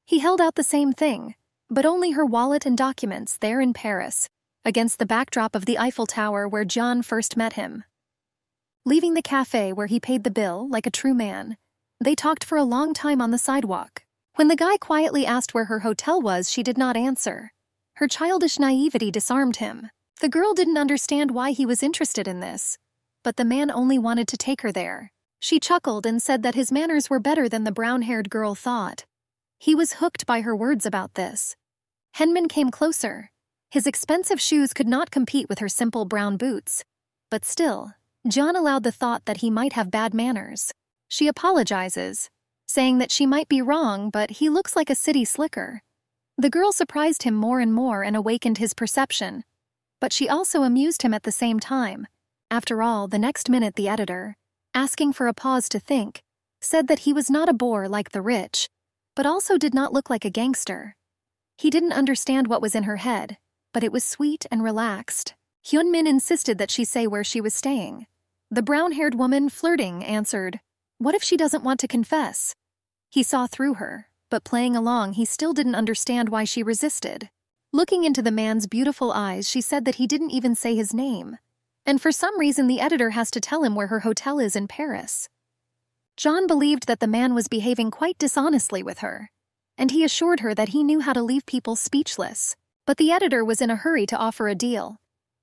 He held out the same thing, but only her wallet and documents there in Paris, against the backdrop of the Eiffel Tower where John first met him. Leaving the cafe where he paid the bill like a true man, they talked for a long time on the sidewalk. When the guy quietly asked where her hotel was, she did not answer. Her childish naivety disarmed him. The girl didn't understand why he was interested in this, but the man only wanted to take her there. She chuckled and said that his manners were better than the brown-haired girl thought. He was hooked by her words about this. Henman came closer. His expensive shoes could not compete with her simple brown boots. but still, John allowed the thought that he might have bad manners. She apologizes, saying that she might be wrong, but he looks like a city slicker. The girl surprised him more and more and awakened his perception, but she also amused him at the same time. After all, the next minute the editor, asking for a pause to think, said that he was not a bore like the rich, but also did not look like a gangster. He didn't understand what was in her head, but it was sweet and relaxed. Hyunmin insisted that she say where she was staying. The brown-haired woman, flirting, answered, "What if she doesn't want to confess?" He saw through her, but playing along he still didn't understand why she resisted. Looking into the man's beautiful eyes, she said that he didn't even say his name, and for some reason the editor has to tell him where her hotel is in Paris. John believed that the man was behaving quite dishonestly with her, and he assured her that he knew how to leave people speechless. But the editor was in a hurry to offer a deal,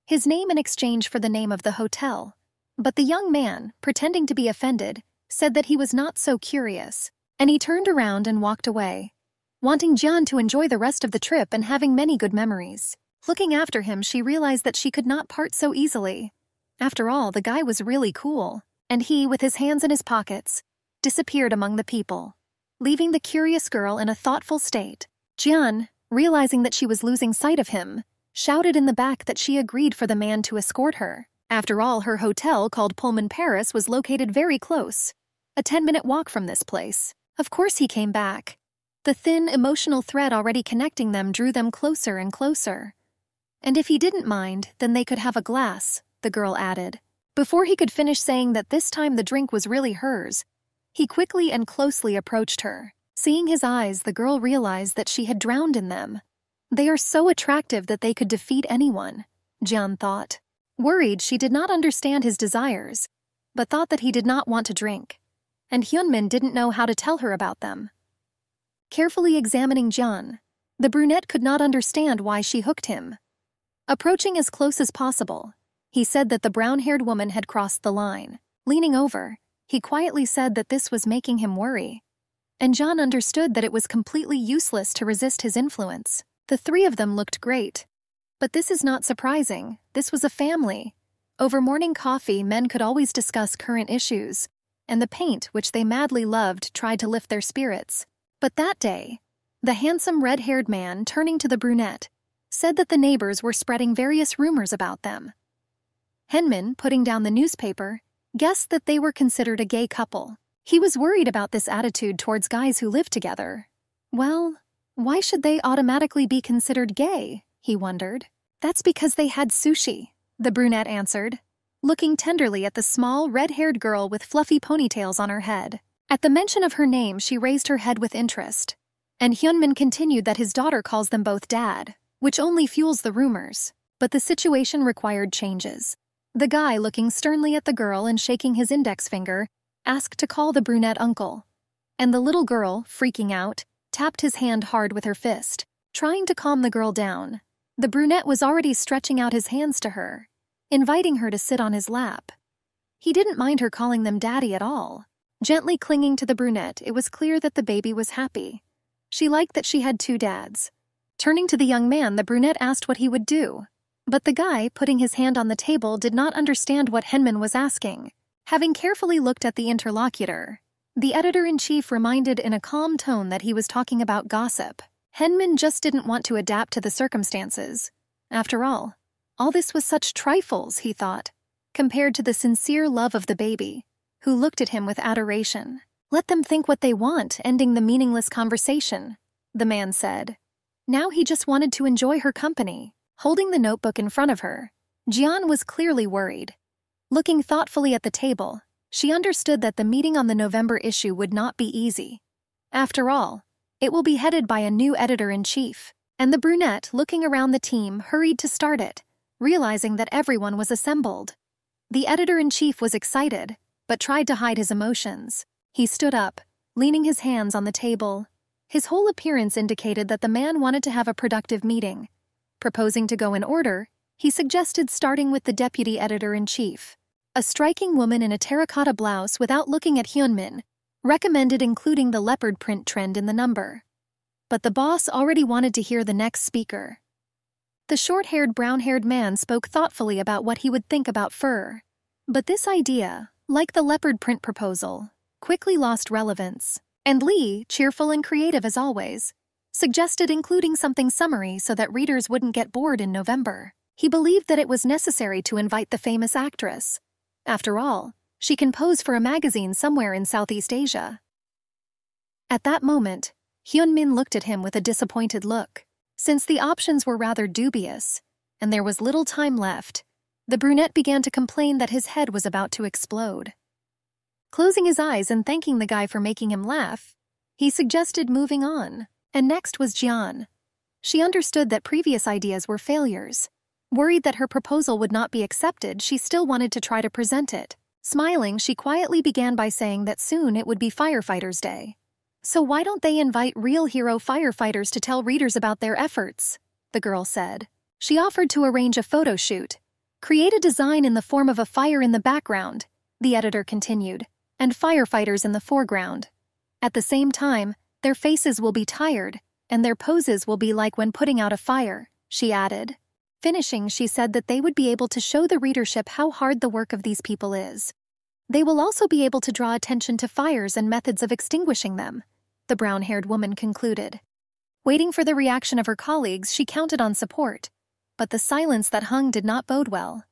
his name in exchange for the name of the hotel. But the young man, pretending to be offended, said that he was not so curious, and he turned around and walked away, wanting John to enjoy the rest of the trip and having many good memories. Looking after him, she realized that she could not part so easily. After all, the guy was really cool, and he, with his hands in his pockets, disappeared among the people, leaving the curious girl in a thoughtful state. Jian, realizing that she was losing sight of him, shouted in the back that she agreed for the man to escort her. After all, her hotel, called Pullman Paris, was located very close, a 10-minute walk from this place. Of course he came back. The thin, emotional thread already connecting them drew them closer and closer. And if he didn't mind, then they could have a glass, the girl added. Before he could finish saying that this time the drink was really hers, he quickly and closely approached her. Seeing his eyes, the girl realized that she had drowned in them. They are so attractive that they could defeat anyone, Jian thought. Worried, she did not understand his desires, but thought that he did not want to drink, and Hyunmin didn't know how to tell her about them. Carefully examining Jian, the brunette could not understand why she hooked him. Approaching as close as possible, he said that the brown-haired woman had crossed the line. Leaning over, he quietly said that this was making him worry, and Jian understood that it was completely useless to resist his influence. The three of them looked great. But this is not surprising. This was a family. Over morning coffee, men could always discuss current issues, and the paint, which they madly loved, tried to lift their spirits. But that day, the handsome red-haired man, turning to the brunette, said that the neighbors were spreading various rumors about them. Henmin, putting down the newspaper, guessed that they were considered a gay couple. He was worried about this attitude towards guys who live together. Well, why should they automatically be considered gay? He wondered. That's because they had sushi, the brunette answered, looking tenderly at the small, red-haired girl with fluffy ponytails on her head. At the mention of her name, she raised her head with interest, and Hyunmin continued that his daughter calls them both dad, which only fuels the rumors. But the situation required changes. The guy, looking sternly at the girl and shaking his index finger, asked to call the brunette uncle, and the little girl, freaking out, tapped his hand hard with her fist, trying to calm the girl down. The brunette was already stretching out his hands to her, inviting her to sit on his lap. He didn't mind her calling them daddy at all. Gently clinging to the brunette, it was clear that the baby was happy. She liked that she had two dads. Turning to the young man, the brunette asked what he would do. But the guy, putting his hand on the table, did not understand what Henmin was asking. Having carefully looked at the interlocutor, the editor-in-chief reminded in a calm tone that he was talking about gossip. Henmin just didn't want to adapt to the circumstances. After all this was such trifles, he thought, compared to the sincere love of the baby, who looked at him with adoration. Let them think what they want, ending the meaningless conversation, the man said. Now he just wanted to enjoy her company. Holding the notebook in front of her, Jian was clearly worried. Looking thoughtfully at the table, she understood that the meeting on the November issue would not be easy. After all, it will be headed by a new editor-in-chief, and the brunette, looking around the team, hurried to start it, realizing that everyone was assembled. The editor-in-chief was excited, but tried to hide his emotions. He stood up, leaning his hands on the table. His whole appearance indicated that the man wanted to have a productive meeting. Proposing to go in order, he suggested starting with the deputy editor-in-chief. A striking woman in a terracotta blouse without looking at Hyunmin recommended including the leopard print trend in the number. But the boss already wanted to hear the next speaker. The short-haired, brown-haired man spoke thoughtfully about what he would think about fur. But this idea, like the leopard print proposal, quickly lost relevance. And Lee, cheerful and creative as always, suggested including something summary so that readers wouldn't get bored in November. He believed that it was necessary to invite the famous actress. After all, she can pose for a magazine somewhere in Southeast Asia. At that moment, Hyunmin looked at him with a disappointed look. Since the options were rather dubious, and there was little time left, the brunette began to complain that his head was about to explode. Closing his eyes and thanking the guy for making him laugh, he suggested moving on. And next was Jian. She understood that previous ideas were failures. Worried that her proposal would not be accepted, she still wanted to try to present it. Smiling, she quietly began by saying that soon it would be Firefighters' Day. So why don't they invite real hero firefighters to tell readers about their efforts? The girl said. She offered to arrange a photo shoot. Create a design in the form of a fire in the background, the editor continued, and firefighters in the foreground. At the same time, their faces will be tired, and their poses will be like when putting out a fire, she added. Finishing, she said that they would be able to show the readership how hard the work of these people is. They will also be able to draw attention to fires and methods of extinguishing them, the brown-haired woman concluded. Waiting for the reaction of her colleagues, she counted on support. But the silence that hung did not bode well.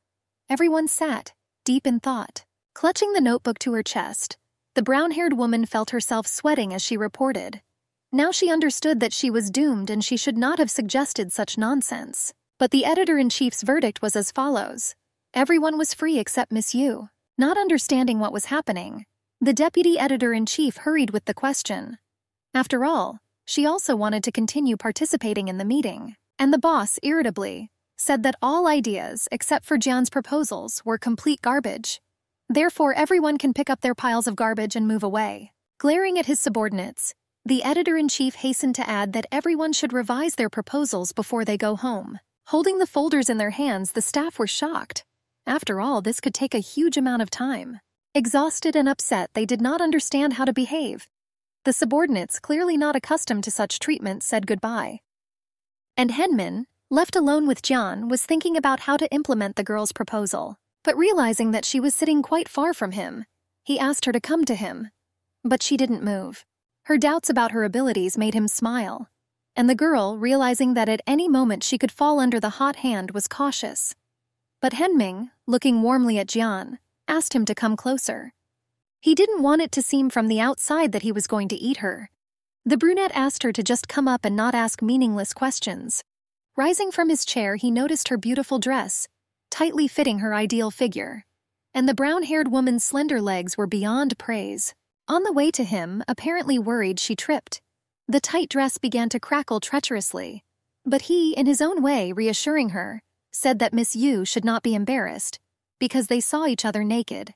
Everyone sat, deep in thought. Clutching the notebook to her chest, the brown-haired woman felt herself sweating as she reported. Now she understood that she was doomed and she should not have suggested such nonsense. But the editor-in-chief's verdict was as follows. Everyone was free except Miss Yu. Not understanding what was happening, the deputy editor-in-chief hurried with the question. After all, she also wanted to continue participating in the meeting. And the boss, irritably, said that all ideas, except for Jian's proposals, were complete garbage. Therefore, everyone can pick up their piles of garbage and move away. Glaring at his subordinates, the editor-in-chief hastened to add that everyone should revise their proposals before they go home. Holding the folders in their hands, the staff were shocked. After all, this could take a huge amount of time. Exhausted and upset, they did not understand how to behave. The subordinates, clearly not accustomed to such treatment, said goodbye. And Henmin, left alone with Jian, was thinking about how to implement the girl's proposal. But realizing that she was sitting quite far from him, he asked her to come to him. But she didn't move. Her doubts about her abilities made him smile. And the girl, realizing that at any moment she could fall under the hot hand, was cautious. But Henming, looking warmly at Jian, asked him to come closer. He didn't want it to seem from the outside that he was going to eat her. The brunette asked her to just come up and not ask meaningless questions. Rising from his chair, he noticed her beautiful dress, tightly fitting her ideal figure. And the brown-haired woman's slender legs were beyond praise. On the way to him, apparently worried, she tripped. The tight dress began to crackle treacherously. But he, in his own way, reassuring her, said that Miss Yu should not be embarrassed, because they saw each other naked.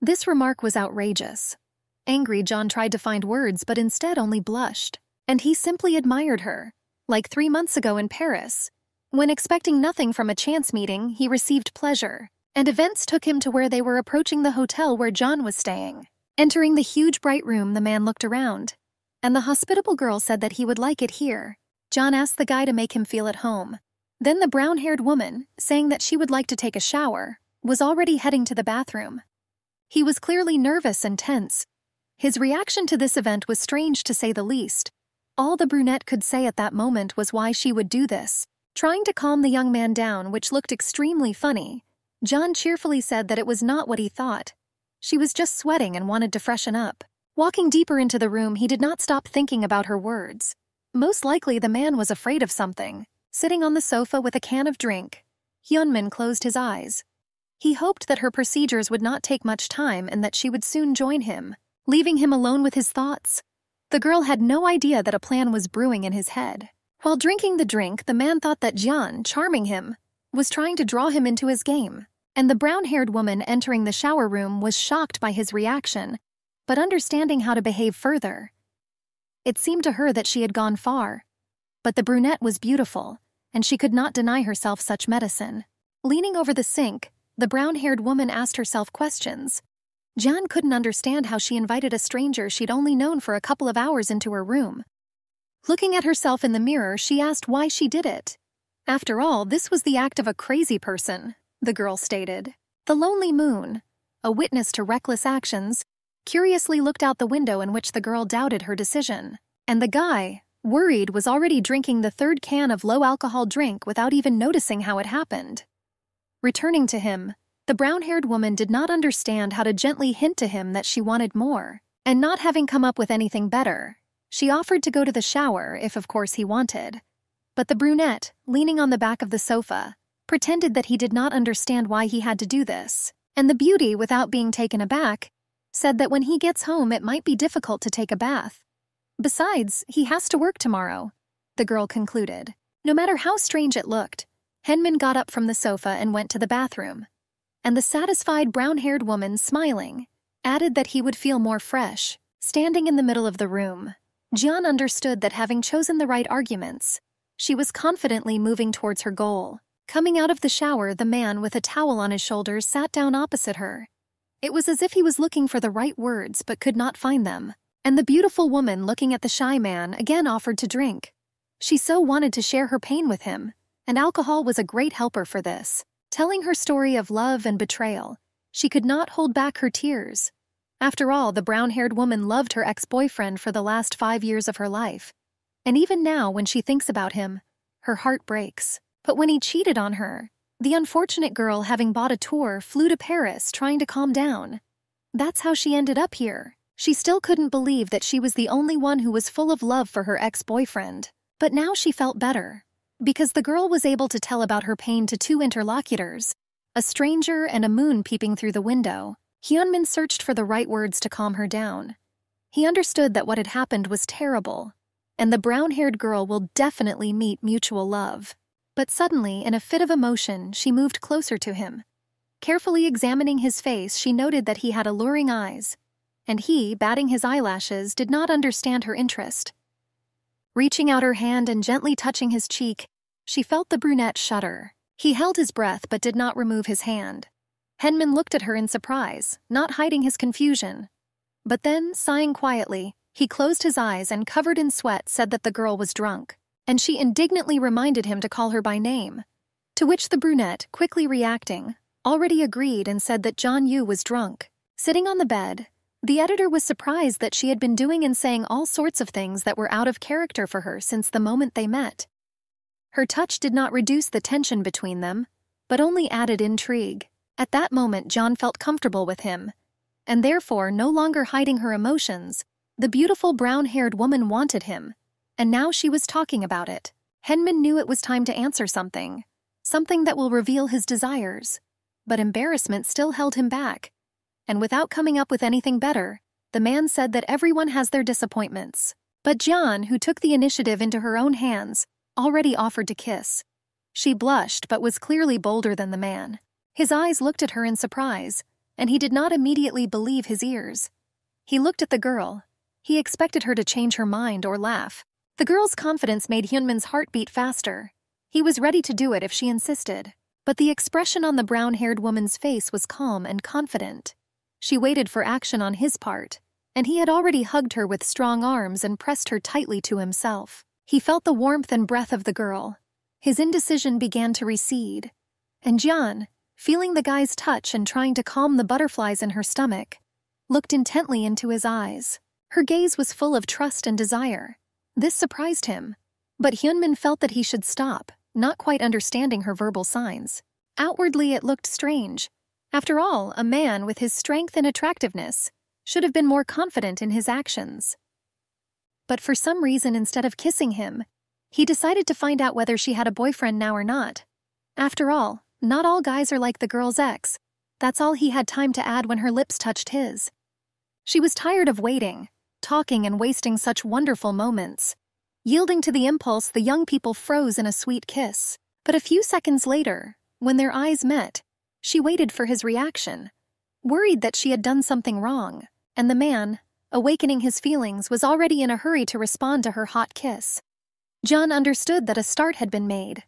This remark was outrageous. Angry, John tried to find words but instead only blushed. And he simply admired her, like 3 months ago in Paris. When expecting nothing from a chance meeting, he received pleasure, and events took him to where they were approaching the hotel where John was staying. Entering the huge bright room, the man looked around, and the hospitable girl said that he would like it here. John asked the guy to make him feel at home. Then the brown-haired woman, saying that she would like to take a shower, was already heading to the bathroom. He was clearly nervous and tense. His reaction to this event was strange to say the least. All the brunette could say at that moment was why she would do this. Trying to calm the young man down, which looked extremely funny, John cheerfully said that it was not what he thought. She was just sweating and wanted to freshen up. Walking deeper into the room, he did not stop thinking about her words. Most likely the man was afraid of something. Sitting on the sofa with a can of drink, Hyunmin closed his eyes. He hoped that her procedures would not take much time and that she would soon join him, leaving him alone with his thoughts. The girl had no idea that a plan was brewing in his head. While drinking the drink, the man thought that Jian, charming him, was trying to draw him into his game. And the brown-haired woman entering the shower room was shocked by his reaction, but understanding how to behave further. It seemed to her that she had gone far. But the brunette was beautiful, and she could not deny herself such medicine. Leaning over the sink, the brown-haired woman asked herself questions. Jian couldn't understand how she invited a stranger she'd only known for a couple of hours into her room. Looking at herself in the mirror, she asked why she did it. After all, this was the act of a crazy person, the girl stated. The lonely moon, a witness to reckless actions, curiously looked out the window in which the girl doubted her decision. And the guy, worried, was already drinking the third can of low-alcohol drink without even noticing how it happened. Returning to him, the brown-haired woman did not understand how to gently hint to him that she wanted more, and not having come up with anything better, she offered to go to the shower if of course he wanted. But the brunette, leaning on the back of the sofa, pretended that he did not understand why he had to do this, and the beauty, without being taken aback, said that when he gets home it might be difficult to take a bath. Besides, he has to work tomorrow, the girl concluded. No matter how strange it looked, Hyunmin got up from the sofa and went to the bathroom. And the satisfied brown-haired woman, smiling, added that he would feel more fresh. Standing in the middle of the room, Jian understood that having chosen the right arguments, she was confidently moving towards her goal. Coming out of the shower, the man with a towel on his shoulders sat down opposite her. It was as if he was looking for the right words but could not find them. And the beautiful woman, looking at the shy man, again offered to drink. She so wanted to share her pain with him, and alcohol was a great helper for this. Telling her story of love and betrayal, she could not hold back her tears. After all, the brown-haired woman loved her ex-boyfriend for the last 5 years of her life. And even now, when she thinks about him, her heart breaks. But when he cheated on her, the unfortunate girl, having bought a tour, flew to Paris trying to calm down. That's how she ended up here. She still couldn't believe that she was the only one who was full of love for her ex-boyfriend. But now she felt better, because the girl was able to tell about her pain to 2 interlocutors, a stranger and a moon peeping through the window. Hyunmin searched for the right words to calm her down. He understood that what had happened was terrible, and the brown-haired girl will definitely meet mutual love. But suddenly, in a fit of emotion, she moved closer to him. Carefully examining his face, she noted that he had alluring eyes, and he, batting his eyelashes, did not understand her interest. Reaching out her hand and gently touching his cheek, she felt the brunette shudder. He held his breath but did not remove his hand. Hyunmin looked at her in surprise, not hiding his confusion. But then, sighing quietly, he closed his eyes and, covered in sweat, said that the girl was drunk, and she indignantly reminded him to call her by name. To which the brunette, quickly reacting, already agreed and said that John Yu was drunk. Sitting on the bed, the editor was surprised that she had been doing and saying all sorts of things that were out of character for her since the moment they met. Her touch did not reduce the tension between them, but only added intrigue. At that moment, John felt comfortable with him, and therefore, no longer hiding her emotions, the beautiful brown-haired woman wanted him, and now she was talking about it. Hyunmin knew it was time to answer something that will reveal his desires, but embarrassment still held him back. And without coming up with anything better, the man said that everyone has their disappointments. But Jian, who took the initiative into her own hands, already offered to kiss. She blushed but was clearly bolder than the man. His eyes looked at her in surprise, and he did not immediately believe his ears. He looked at the girl. He expected her to change her mind or laugh. The girl's confidence made Hyunmin's heart beat faster. He was ready to do it if she insisted. But the expression on the brown-haired woman's face was calm and confident. She waited for action on his part, and he had already hugged her with strong arms and pressed her tightly to himself. He felt the warmth and breath of the girl. His indecision began to recede, and Jian, feeling the guy's touch and trying to calm the butterflies in her stomach, looked intently into his eyes. Her gaze was full of trust and desire. This surprised him, but Hyunmin felt that he should stop, not quite understanding her verbal signs. Outwardly it looked strange. After all, a man with his strength and attractiveness should have been more confident in his actions. But for some reason, instead of kissing him, he decided to find out whether she had a boyfriend now or not. After all, not all guys are like the girl's ex. That's all he had time to add when her lips touched his. She was tired of waiting, talking and wasting such wonderful moments. Yielding to the impulse, the young people froze in a sweet kiss. But a few seconds later, when their eyes met, she waited for his reaction, worried that she had done something wrong, and the man, awakening his feelings, was already in a hurry to respond to her hot kiss. John understood that a start had been made,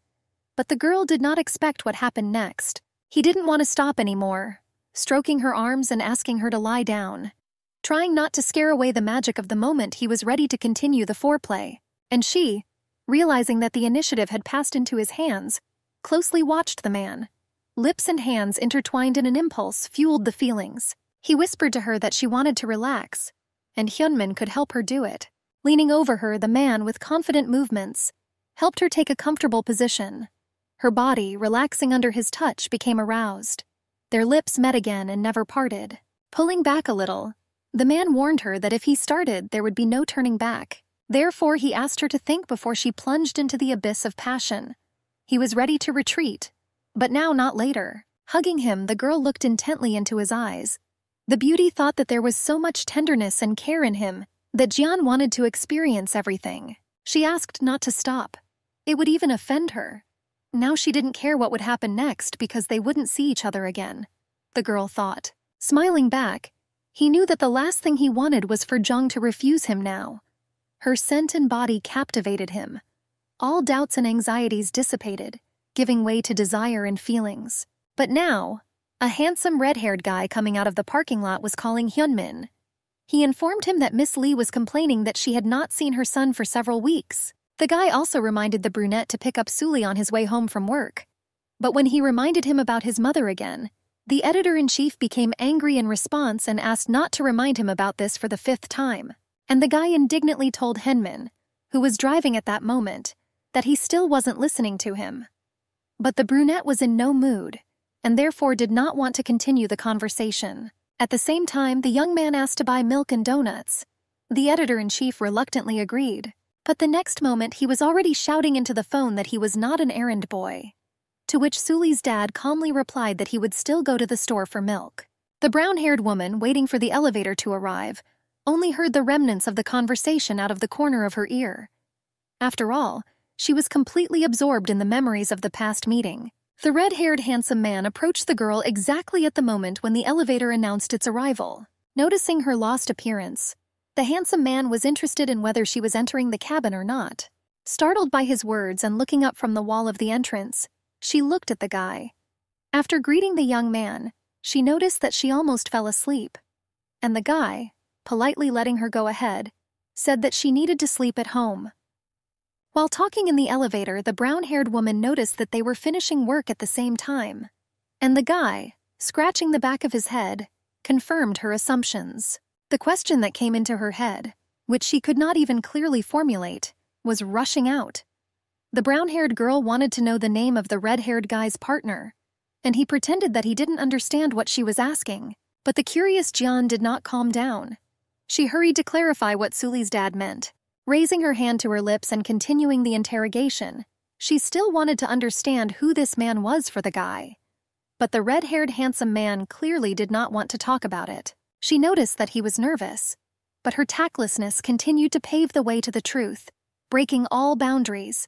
but the girl did not expect what happened next. He didn't want to stop anymore, stroking her arms and asking her to lie down. Trying not to scare away the magic of the moment, he was ready to continue the foreplay, and she, realizing that the initiative had passed into his hands, closely watched the man. Lips and hands intertwined in an impulse fueled the feelings. He whispered to her that she wanted to relax, and Hyunmin could help her do it. Leaning over her, the man, with confident movements, helped her take a comfortable position. Her body, relaxing under his touch, became aroused. Their lips met again and never parted. Pulling back a little, the man warned her that if he started, there would be no turning back. Therefore, he asked her to think before she plunged into the abyss of passion. He was ready to retreat, but now not later. Hugging him, the girl looked intently into his eyes. The beauty thought that there was so much tenderness and care in him that Jian wanted to experience everything. She asked not to stop. It would even offend her. Now she didn't care what would happen next because they wouldn't see each other again, the girl thought. Smiling back, he knew that the last thing he wanted was for Jung to refuse him now. Her scent and body captivated him. All doubts and anxieties dissipated, giving way to desire and feelings. But now, a handsome red-haired guy coming out of the parking lot was calling Hyunmin. He informed him that Miss Lee was complaining that she had not seen her son for several weeks. The guy also reminded the brunette to pick up Suli on his way home from work. But when he reminded him about his mother again, the editor-in-chief became angry in response and asked not to remind him about this for the 5th time. And the guy indignantly told Hyunmin, who was driving at that moment, that he still wasn't listening to him. But the brunette was in no mood, and therefore did not want to continue the conversation. At the same time, the young man asked to buy milk and donuts. The editor-in-chief reluctantly agreed. But the next moment he was already shouting into the phone that he was not an errand boy. To which Suli's dad calmly replied that he would still go to the store for milk. The brown-haired woman, waiting for the elevator to arrive, only heard the remnants of the conversation out of the corner of her ear. After all, she was completely absorbed in the memories of the past meeting. The red-haired handsome man approached the girl exactly at the moment when the elevator announced its arrival. Noticing her lost appearance, the handsome man was interested in whether she was entering the cabin or not. Startled by his words and looking up from the wall of the entrance, she looked at the guy. After greeting the young man, she noticed that she almost fell asleep. And the guy, politely letting her go ahead, said that she needed to sleep at home. While talking in the elevator, the brown-haired woman noticed that they were finishing work at the same time. And the guy, scratching the back of his head, confirmed her assumptions. The question that came into her head, which she could not even clearly formulate, was rushing out. The brown-haired girl wanted to know the name of the red-haired guy's partner, and he pretended that he didn't understand what she was asking. But the curious Jian did not calm down. She hurried to clarify what Suli's dad meant. Raising her hand to her lips and continuing the interrogation, she still wanted to understand who this man was for the guy. But the red-haired handsome man clearly did not want to talk about it. She noticed that he was nervous, but her tactlessness continued to pave the way to the truth, breaking all boundaries.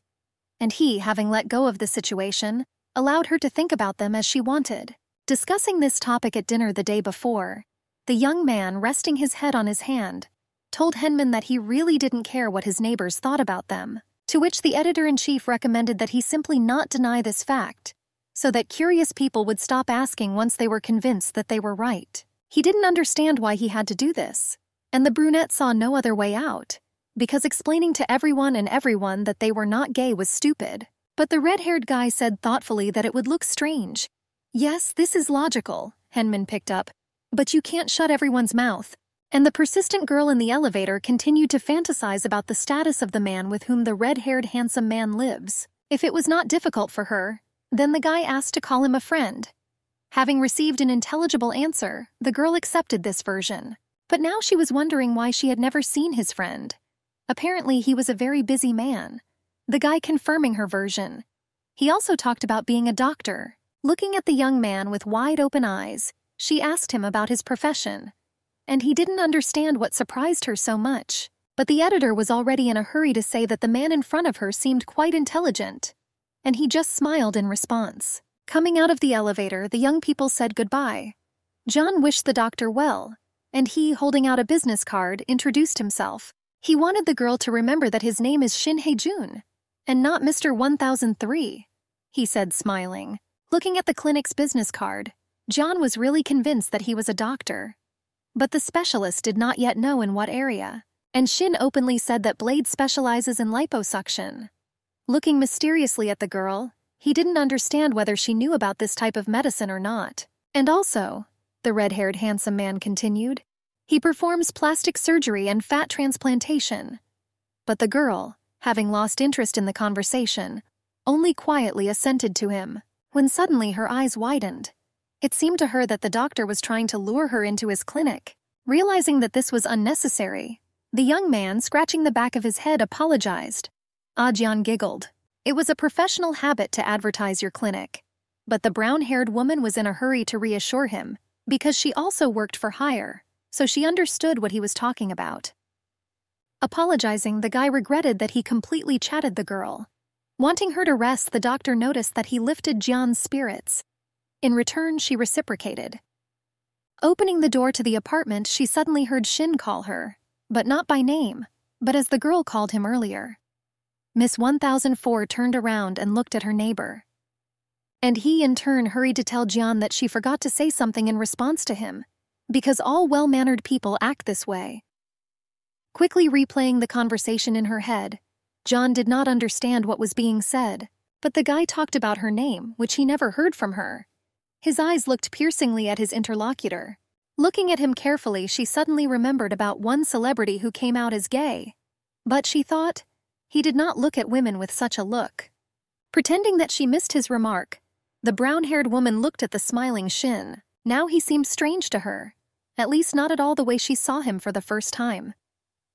And he, having let go of the situation, allowed her to think about them as she wanted. Discussing this topic at dinner the day before, the young man, resting his head on his hand, told Hyunmin that he really didn't care what his neighbors thought about them, to which the editor-in-chief recommended that he simply not deny this fact, so that curious people would stop asking once they were convinced that they were right. He didn't understand why he had to do this, and the brunette saw no other way out, because explaining to everyone that they were not gay was stupid. But the red-haired guy said thoughtfully that it would look strange. Yes, this is logical, Hyunmin picked up, but you can't shut everyone's mouth. And the persistent girl in the elevator continued to fantasize about the status of the man with whom the red-haired handsome man lives. If it was not difficult for her, then the guy asked to call him a friend. Having received an intelligible answer, the girl accepted this version. But now she was wondering why she had never seen his friend. Apparently, he was a very busy man. The guy confirming her version. He also talked about being a doctor. Looking at the young man with wide-open eyes, she asked him about his profession. And he didn't understand what surprised her so much. But the editor was already in a hurry to say that the man in front of her seemed quite intelligent. And he just smiled in response. Coming out of the elevator, the young people said goodbye. John wished the doctor well, and he, holding out a business card, introduced himself. He wanted the girl to remember that his name is Shin Hae-jun, and not Mr. 1003, he said, smiling. Looking at the clinic's business card, John was really convinced that he was a doctor. But the specialist did not yet know in what area, and Shin openly said that Blade specializes in liposuction. Looking mysteriously at the girl, he didn't understand whether she knew about this type of medicine or not. And also, the red-haired handsome man continued, he performs plastic surgery and fat transplantation. But the girl, having lost interest in the conversation, only quietly assented to him, when suddenly her eyes widened. It seemed to her that the doctor was trying to lure her into his clinic. Realizing that this was unnecessary, the young man, scratching the back of his head, apologized. Jian giggled. It was a professional habit to advertise your clinic. But the brown-haired woman was in a hurry to reassure him, because she also worked for hire, so she understood what he was talking about. Apologizing, the guy regretted that he completely chatted the girl. Wanting her to rest, the doctor noticed that he lifted Jian's spirits. In return, she reciprocated. Opening the door to the apartment, she suddenly heard Shin call her, but not by name, but as the girl called him earlier. Miss 1004 turned around and looked at her neighbor. And he, in turn, hurried to tell Jian that she forgot to say something in response to him, because all well-mannered people act this way. Quickly replaying the conversation in her head, Jian did not understand what was being said, but the guy talked about her name, which he never heard from her. His eyes looked piercingly at his interlocutor. Looking at him carefully, she suddenly remembered about one celebrity who came out as gay. But she thought, he did not look at women with such a look. Pretending that she missed his remark, the brown-haired woman looked at the smiling Shin. Now he seemed strange to her, at least not at all the way she saw him for the first time.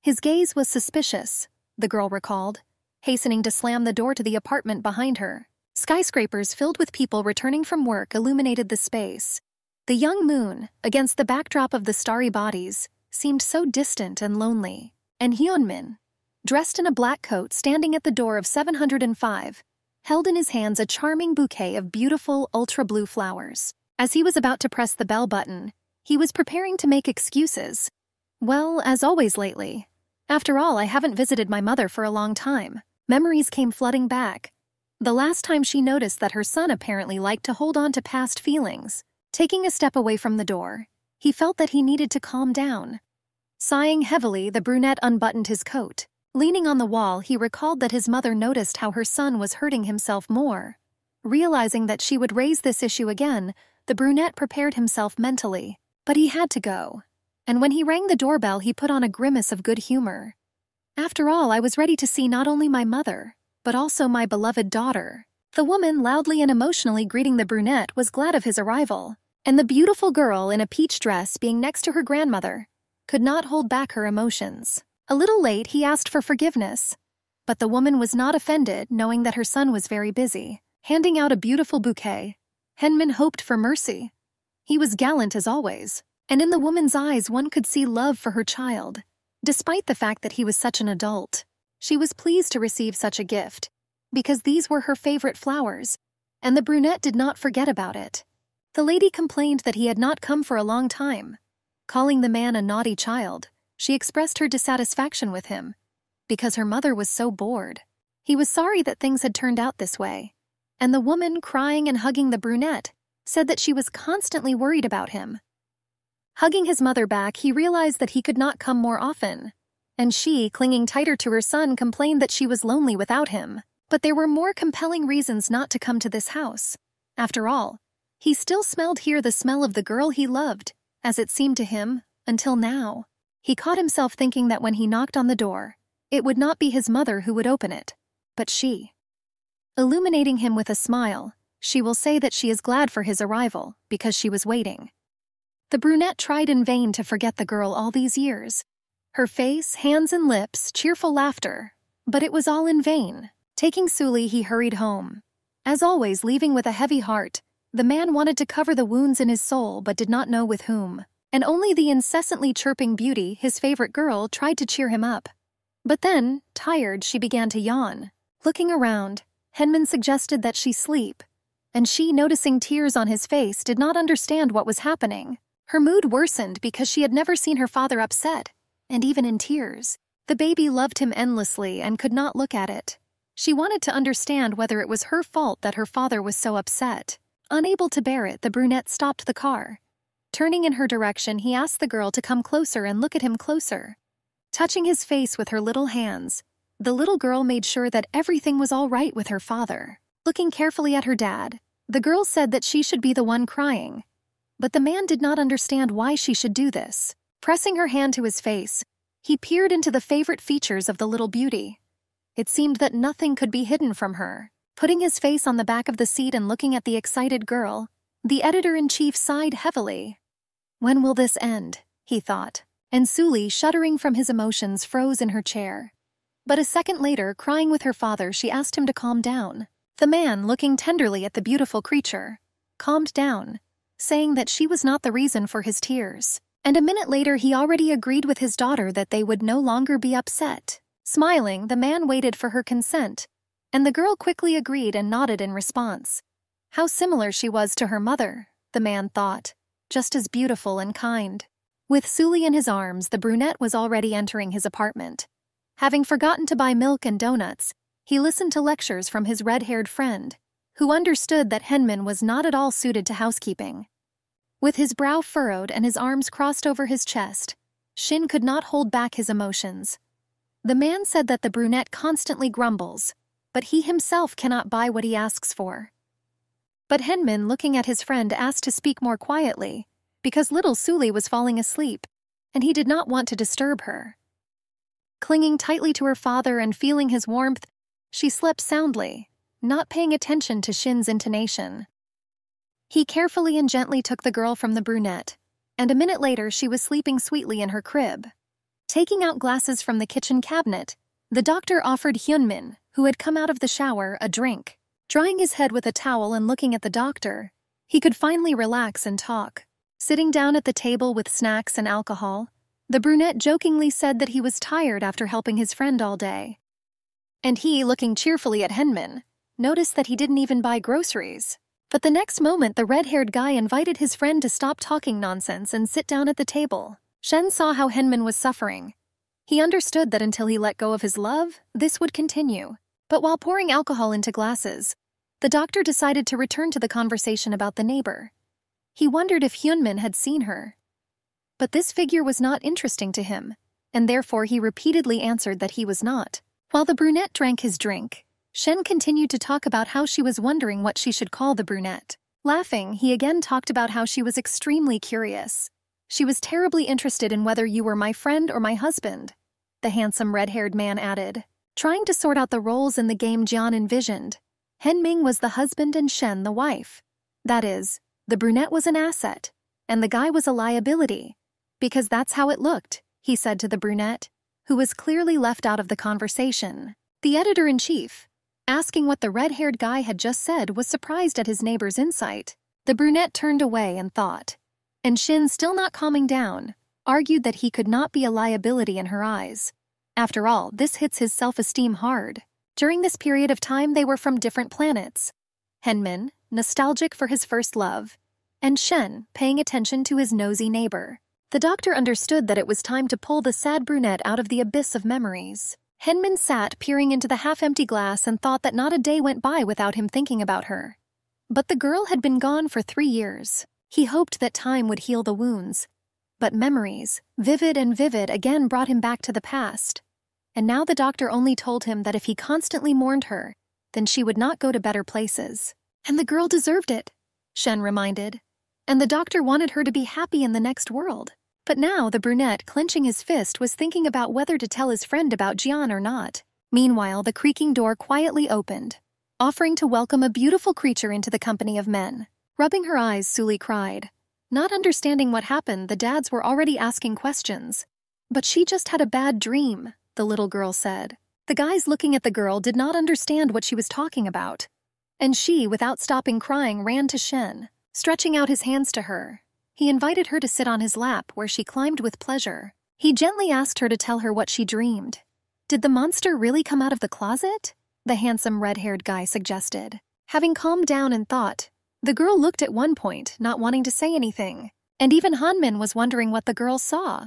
His gaze was suspicious, the girl recalled, hastening to slam the door to the apartment behind her. Skyscrapers filled with people returning from work illuminated the space. The young moon, against the backdrop of the starry bodies, seemed so distant and lonely. And Hyunmin, dressed in a black coat, standing at the door of 705, held in his hands a charming bouquet of beautiful ultra-blue flowers. As he was about to press the bell button, he was preparing to make excuses. Well, as always lately. After all, I haven't visited my mother for a long time. Memories came flooding back. The last time she noticed that her son apparently liked to hold on to past feelings. Taking a step away from the door, he felt that he needed to calm down. Sighing heavily, the brunette unbuttoned his coat. Leaning on the wall, he recalled that his mother noticed how her son was hurting himself more. Realizing that she would raise this issue again, the brunette prepared himself mentally. But he had to go. And when he rang the doorbell, he put on a grimace of good humor. After all, I was ready to see not only my mother, but also my beloved daughter. The woman, loudly and emotionally greeting the brunette, was glad of his arrival, and the beautiful girl in a peach dress being next to her grandmother could not hold back her emotions. A little late, he asked for forgiveness, but the woman was not offended, knowing that her son was very busy. Handing out a beautiful bouquet, Hyunmin hoped for mercy. He was gallant as always, and in the woman's eyes one could see love for her child, despite the fact that he was such an adult. She was pleased to receive such a gift, because these were her favorite flowers, and the brunette did not forget about it. The lady complained that he had not come for a long time. Calling the man a naughty child, she expressed her dissatisfaction with him, because her mother was so bored. He was sorry that things had turned out this way, and the woman, crying and hugging the brunette, said that she was constantly worried about him. Hugging his mother back, he realized that he could not come more often, and she, clinging tighter to her son, complained that she was lonely without him. But there were more compelling reasons not to come to this house. After all, he still smelled here the smell of the girl he loved, as it seemed to him, until now. He caught himself thinking that when he knocked on the door, it would not be his mother who would open it, but she. Illuminating him with a smile, she will say that she is glad for his arrival, because she was waiting. The brunette tried in vain to forget the girl all these years. Her face, hands and lips, cheerful laughter, but it was all in vain. Taking Suli, he hurried home. As always, leaving with a heavy heart, the man wanted to cover the wounds in his soul but did not know with whom. And only the incessantly chirping Beauty, his favorite girl, tried to cheer him up. But then, tired, she began to yawn. Looking around, Hyunmin suggested that she sleep, and she, noticing tears on his face, did not understand what was happening. Her mood worsened because she had never seen her father upset, and even in tears. The baby loved him endlessly and could not look at it. She wanted to understand whether it was her fault that her father was so upset. Unable to bear it, the brunette stopped the car. Turning in her direction, he asked the girl to come closer and look at him closer. Touching his face with her little hands, The little girl made sure that everything was all right with her father. Looking carefully at her dad, the girl said that she should be the one crying. But the man did not understand why she should do this. Pressing her hand to his face, he peered into the favorite features of the little beauty. It seemed that nothing could be hidden from her. Putting his face on the back of the seat and looking at the excited girl, the editor-in-chief sighed heavily. When will this end? He thought. And Suli, shuddering from his emotions, froze in her chair. But a second later, crying with her father, she asked him to calm down. The man, looking tenderly at the beautiful creature, calmed down, saying that she was not the reason for his tears. And a minute later, he already agreed with his daughter that they would no longer be upset. Smiling, the man waited for her consent, and the girl quickly agreed and nodded in response. How similar she was to her mother, the man thought, just as beautiful and kind. With Suli in his arms, the brunette was already entering his apartment. Having forgotten to buy milk and donuts, he listened to lectures from his red-haired friend, who understood that Henmin was not at all suited to housekeeping. With his brow furrowed and his arms crossed over his chest, Shin could not hold back his emotions. The man said that the brunette constantly grumbles, but he himself cannot buy what he asks for. But Henmin, looking at his friend, asked to speak more quietly, because little Suli was falling asleep, and he did not want to disturb her. Clinging tightly to her father and feeling his warmth, she slept soundly, not paying attention to Shin's intonation. He carefully and gently took the girl from the brunette, and a minute later she was sleeping sweetly in her crib. Taking out glasses from the kitchen cabinet, the doctor offered Hyunmin, who had come out of the shower, a drink. Drying his head with a towel and looking at the doctor, he could finally relax and talk. Sitting down at the table with snacks and alcohol, the brunette jokingly said that he was tired after helping his friend all day. And he, looking cheerfully at Henmin, noticed that he didn't even buy groceries. But the next moment, the red-haired guy invited his friend to stop talking nonsense and sit down at the table. Shen saw how Henmin was suffering. He understood that until he let go of his love, this would continue. But while pouring alcohol into glasses, the doctor decided to return to the conversation about the neighbor. He wondered if Hyunmin had seen her. But this figure was not interesting to him, and therefore he repeatedly answered that he was not. While the brunette drank his drink, Shen continued to talk about how she was wondering what she should call the brunette. Laughing, he again talked about how she was extremely curious. She was terribly interested in whether you were my friend or my husband, the handsome red-haired man added. Trying to sort out the roles in the game Jian envisioned, Henming was the husband and Shen the wife. That is, the brunette was an asset, and the guy was a liability. Because that's how it looked, he said to the brunette, who was clearly left out of the conversation. The editor-in-chief, asking what the red-haired guy had just said, was surprised at his neighbor's insight. The brunette turned away and thought. And Shin, still not calming down, argued that he could not be a liability in her eyes. After all, this hits his self-esteem hard. During this period of time, they were from different planets. Henmin, nostalgic for his first love, and Shen, paying attention to his nosy neighbor. The doctor understood that it was time to pull the sad brunette out of the abyss of memories. Henmin sat peering into the half-empty glass and thought that not a day went by without him thinking about her. But the girl had been gone for 3 years. He hoped that time would heal the wounds. But memories, vivid and vivid, again brought him back to the past. And now the doctor only told him that if he constantly mourned her, then she would not go to better places. And the girl deserved it, Shen reminded. And the doctor wanted her to be happy in the next world. But now the brunette, clenching his fist, was thinking about whether to tell his friend about Jian or not. Meanwhile, the creaking door quietly opened, offering to welcome a beautiful creature into the company of men. Rubbing her eyes, Suli cried. Not understanding what happened, the dads were already asking questions. But she just had a bad dream, the little girl said. The guys looking at the girl did not understand what she was talking about. And she, without stopping crying, ran to Shen, stretching out his hands to her. He invited her to sit on his lap, where she climbed with pleasure. He gently asked her to tell her what she dreamed. Did the monster really come out of the closet? The handsome red-haired guy suggested. Having calmed down and thought, the girl looked at one point, not wanting to say anything. And even Hanmin was wondering what the girl saw.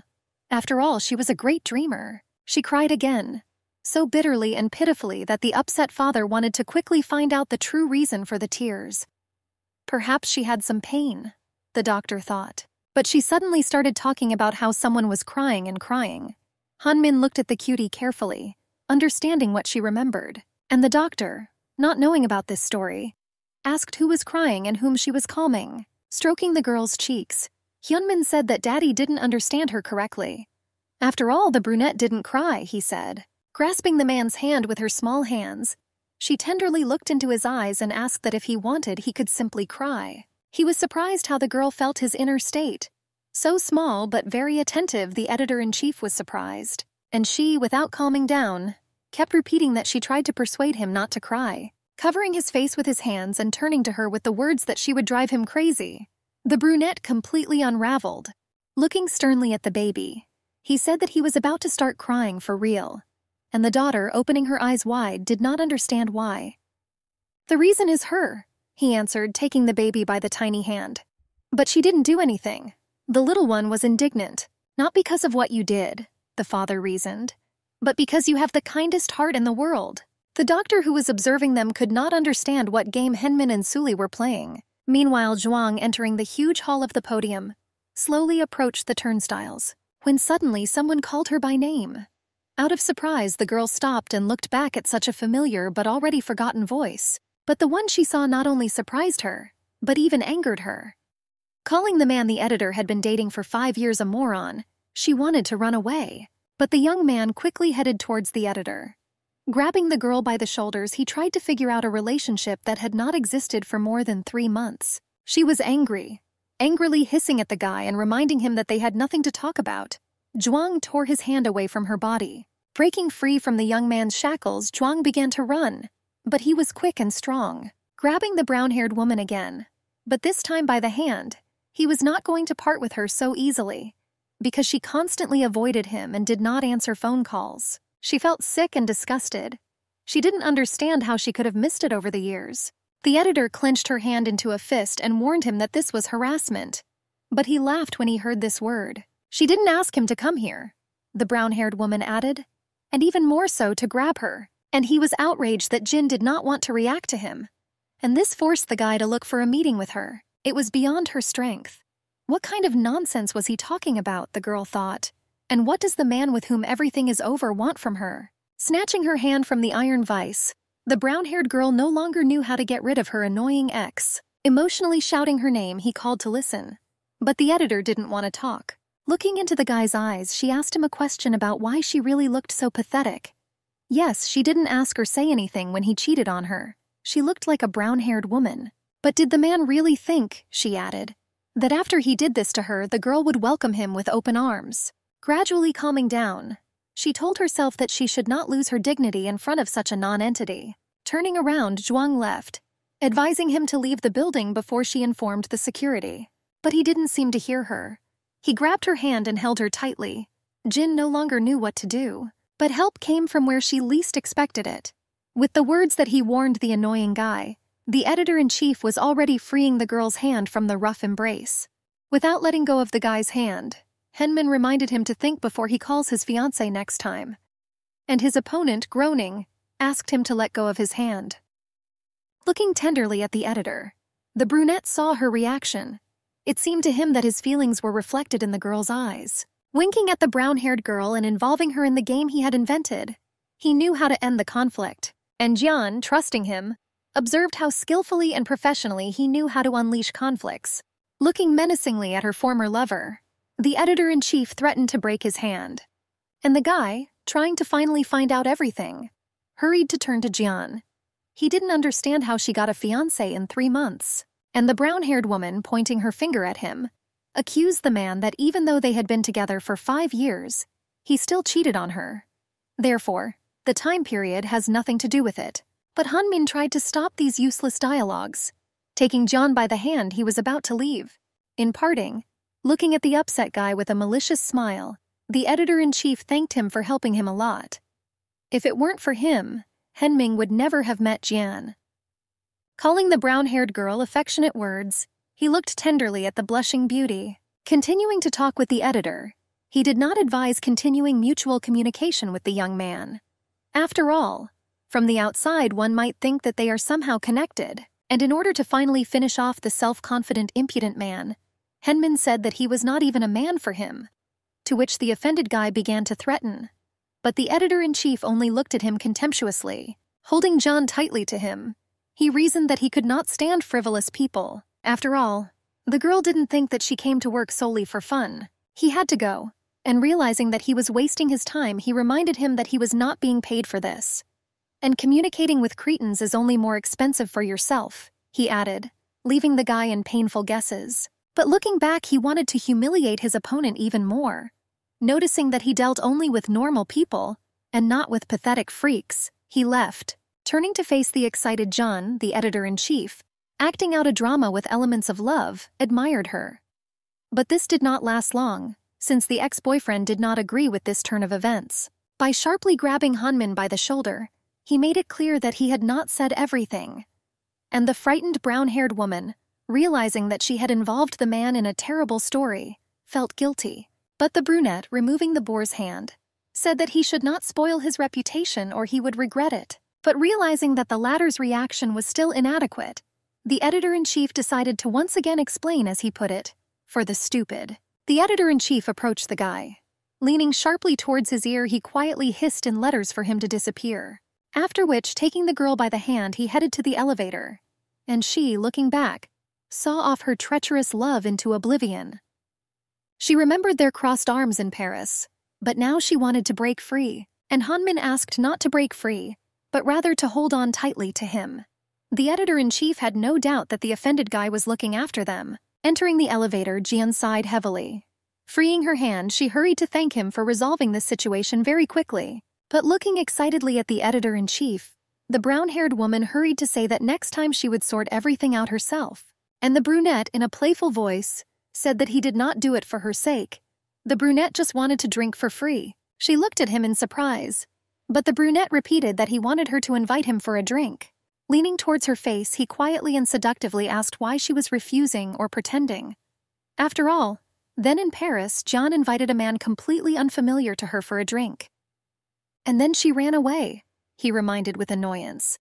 After all, she was a great dreamer. She cried again, so bitterly and pitifully that the upset father wanted to quickly find out the true reason for the tears. Perhaps she had some pain, the doctor thought. But she suddenly started talking about how someone was crying and crying. Hanmin looked at the cutie carefully, understanding what she remembered. And the doctor, not knowing about this story, asked who was crying and whom she was calming. Stroking the girl's cheeks, Hyunmin said that Daddy didn't understand her correctly. After all, the brunette didn't cry, he said. Grasping the man's hand with her small hands, she tenderly looked into his eyes and asked that if he wanted, he could simply cry. He was surprised how the girl felt his inner state. So small but very attentive, the editor-in-chief was surprised. And she, without calming down, kept repeating that she tried to persuade him not to cry, covering his face with his hands and turning to her with the words that she would drive him crazy. The brunette completely unraveled. Looking sternly at the baby, he said that he was about to start crying for real. And the daughter, opening her eyes wide, did not understand why. "The reason is her," he answered, taking the baby by the tiny hand. "But she didn't do anything." The little one was indignant. "Not because of what you did," the father reasoned, "but because you have the kindest heart in the world." The doctor who was observing them could not understand what game Hyunmin and Suli were playing. Meanwhile, Zhuang, entering the huge hall of the podium, slowly approached the turnstiles, when suddenly someone called her by name. Out of surprise, the girl stopped and looked back at such a familiar but already forgotten voice. But the one she saw not only surprised her, but even angered her. Calling the man the editor had been dating for 5 years a moron, she wanted to run away. But the young man quickly headed towards the editor. Grabbing the girl by the shoulders, he tried to figure out a relationship that had not existed for more than 3 months. She was angry, angrily hissing at the guy and reminding him that they had nothing to talk about. Zhuang tore his hand away from her body. Breaking free from the young man's shackles, Zhuang began to run. But he was quick and strong, grabbing the brown-haired woman again. But this time by the hand, he was not going to part with her so easily, because she constantly avoided him and did not answer phone calls. She felt sick and disgusted. She didn't understand how she could have missed it over the years. The editor clenched her hand into a fist and warned him that this was harassment. But he laughed when he heard this word. "She didn't ask him to come here," the brown-haired woman added, "and even more so to grab her." And he was outraged that Jin did not want to react to him. And this forced the guy to look for a meeting with her. It was beyond her strength. What kind of nonsense was he talking about, the girl thought. And what does the man with whom everything is over want from her? Snatching her hand from the iron vise, the brown-haired girl no longer knew how to get rid of her annoying ex. Emotionally shouting her name, he called to listen. But the editor didn't want to talk. Looking into the guy's eyes, she asked him a question about why she really looked so pathetic. Yes, she didn't ask or say anything when he cheated on her. She looked like a brown-haired woman. But did the man really think, she added, that after he did this to her, the girl would welcome him with open arms? Gradually calming down, she told herself that she should not lose her dignity in front of such a non-entity. Turning around, Zhuang left, advising him to leave the building before she informed the security. But he didn't seem to hear her. He grabbed her hand and held her tightly. Jin no longer knew what to do. But help came from where she least expected it. With the words that he warned the annoying guy, the editor-in-chief was already freeing the girl's hand from the rough embrace. Without letting go of the guy's hand, Hyunmin reminded him to think before he calls his fiancée next time. And his opponent, groaning, asked him to let go of his hand. Looking tenderly at the editor, the brunette saw her reaction. It seemed to him that his feelings were reflected in the girl's eyes. Winking at the brown-haired girl and involving her in the game he had invented, he knew how to end the conflict. And Jian, trusting him, observed how skillfully and professionally he knew how to unleash conflicts. Looking menacingly at her former lover, the editor-in-chief threatened to break his hand. And the guy, trying to finally find out everything, hurried to turn to Jian. He didn't understand how she got a fiancé in 3 months. And the brown-haired woman, pointing her finger at him, accused the man that even though they had been together for 5 years, he still cheated on her. Therefore, the time period has nothing to do with it. But Hyunmin tried to stop these useless dialogues. Taking John by the hand, he was about to leave. In parting, looking at the upset guy with a malicious smile, the editor-in-chief thanked him for helping him a lot. If it weren't for him, Hyunmin would never have met Jian. Calling the brown-haired girl affectionate words, he looked tenderly at the blushing beauty. Continuing to talk with the editor, he did not advise continuing mutual communication with the young man. After all, from the outside one might think that they are somehow connected, and in order to finally finish off the self-confident, impudent man, Hyunmin said that he was not even a man for him, to which the offended guy began to threaten. But the editor-in-chief only looked at him contemptuously, holding John tightly to him. He reasoned that he could not stand frivolous people. After all, the girl didn't think that she came to work solely for fun. He had to go, and realizing that he was wasting his time, he reminded him that he was not being paid for this. And communicating with cretins is only more expensive for yourself, he added, leaving the guy in painful guesses. But looking back, he wanted to humiliate his opponent even more. Noticing that he dealt only with normal people, and not with pathetic freaks, he left, turning to face the excited John, the editor-in-chief, acting out a drama with elements of love, admired her. But this did not last long, since the ex-boyfriend did not agree with this turn of events. By sharply grabbing Hanmin by the shoulder, he made it clear that he had not said everything. And the frightened brown-haired woman, realizing that she had involved the man in a terrible story, felt guilty. But the brunette, removing the boar's hand, said that he should not spoil his reputation or he would regret it. But realizing that the latter's reaction was still inadequate, the editor-in-chief decided to once again explain, as he put it, for the stupid. The editor-in-chief approached the guy. Leaning sharply towards his ear, he quietly hissed in letters for him to disappear. After which, taking the girl by the hand, he headed to the elevator. And she, looking back, saw off her treacherous love into oblivion. She remembered their crossed arms in Paris, but now she wanted to break free, and Hanmin asked not to break free, but rather to hold on tightly to him. The editor-in-chief had no doubt that the offended guy was looking after them. Entering the elevator, Jian sighed heavily. Freeing her hand, she hurried to thank him for resolving this situation very quickly. But looking excitedly at the editor-in-chief, the brown-haired woman hurried to say that next time she would sort everything out herself. And the brunette, in a playful voice, said that he did not do it for her sake. The brunette just wanted to drink for free. She looked at him in surprise. But the brunette repeated that he wanted her to invite him for a drink. Leaning towards her face, he quietly and seductively asked why she was refusing or pretending. After all, then in Paris, John invited a man completely unfamiliar to her for a drink. And then she ran away, he reminded with annoyance.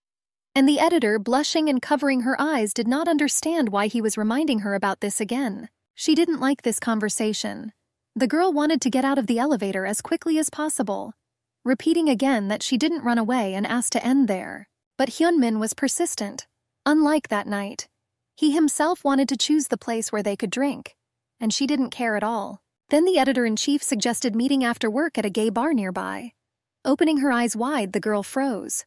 And the editor, blushing and covering her eyes, did not understand why he was reminding her about this again. She didn't like this conversation. The girl wanted to get out of the elevator as quickly as possible, repeating again that she didn't run away and asked to end there. But Hyunmin was persistent. Unlike that night, he himself wanted to choose the place where they could drink, and she didn't care at all. Then the editor-in-chief suggested meeting after work at a gay bar nearby. Opening her eyes wide, the girl froze.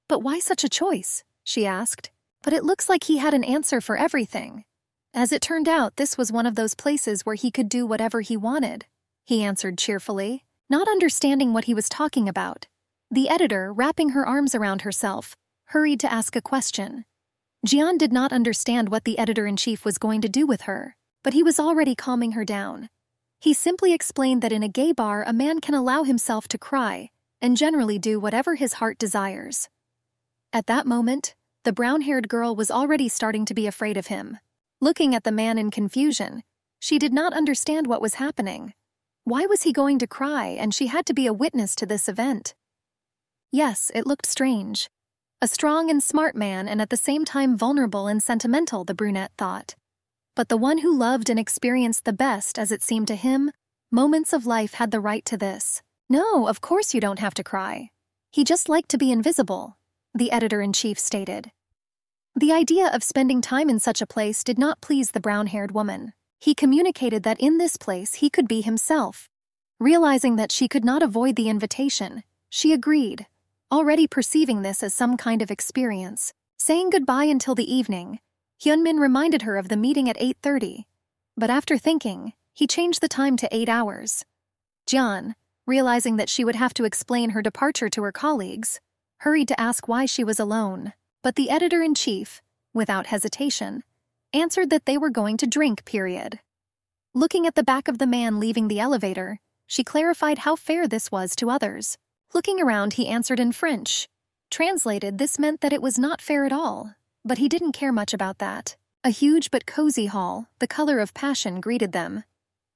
But why such a choice? She asked. But it looks like he had an answer for everything. As it turned out, this was one of those places where he could do whatever he wanted, he answered cheerfully, not understanding what he was talking about. The editor, wrapping her arms around herself, hurried to ask a question. Jian did not understand what the editor-in-chief was going to do with her, but he was already calming her down. He simply explained that in a gay bar, a man can allow himself to cry and generally do whatever his heart desires. At that moment, the brown-haired girl was already starting to be afraid of him. Looking at the man in confusion, she did not understand what was happening. Why was he going to cry, and she had to be a witness to this event? Yes, it looked strange. A strong and smart man, and at the same time vulnerable and sentimental, the brunette thought. But the one who loved and experienced the best, as it seemed to him, moments of life had the right to this. No, of course you don't have to cry. He just liked to be invisible, the editor-in-chief stated. The idea of spending time in such a place did not please the brown-haired woman. He communicated that in this place he could be himself. Realizing that she could not avoid the invitation, she agreed, already perceiving this as some kind of experience. Saying goodbye until the evening, Hyunmin reminded her of the meeting at 8:30, but after thinking, he changed the time to 8 hours. Jian, realizing that she would have to explain her departure to her colleagues, hurried to ask why she was alone. But the editor-in-chief, without hesitation, answered that they were going to drink, period. Looking at the back of the man leaving the elevator, she clarified how fair this was to others. Looking around, he answered in French. Translated, this meant that it was not fair at all, but he didn't care much about that. A huge but cozy hall, the color of passion, greeted them,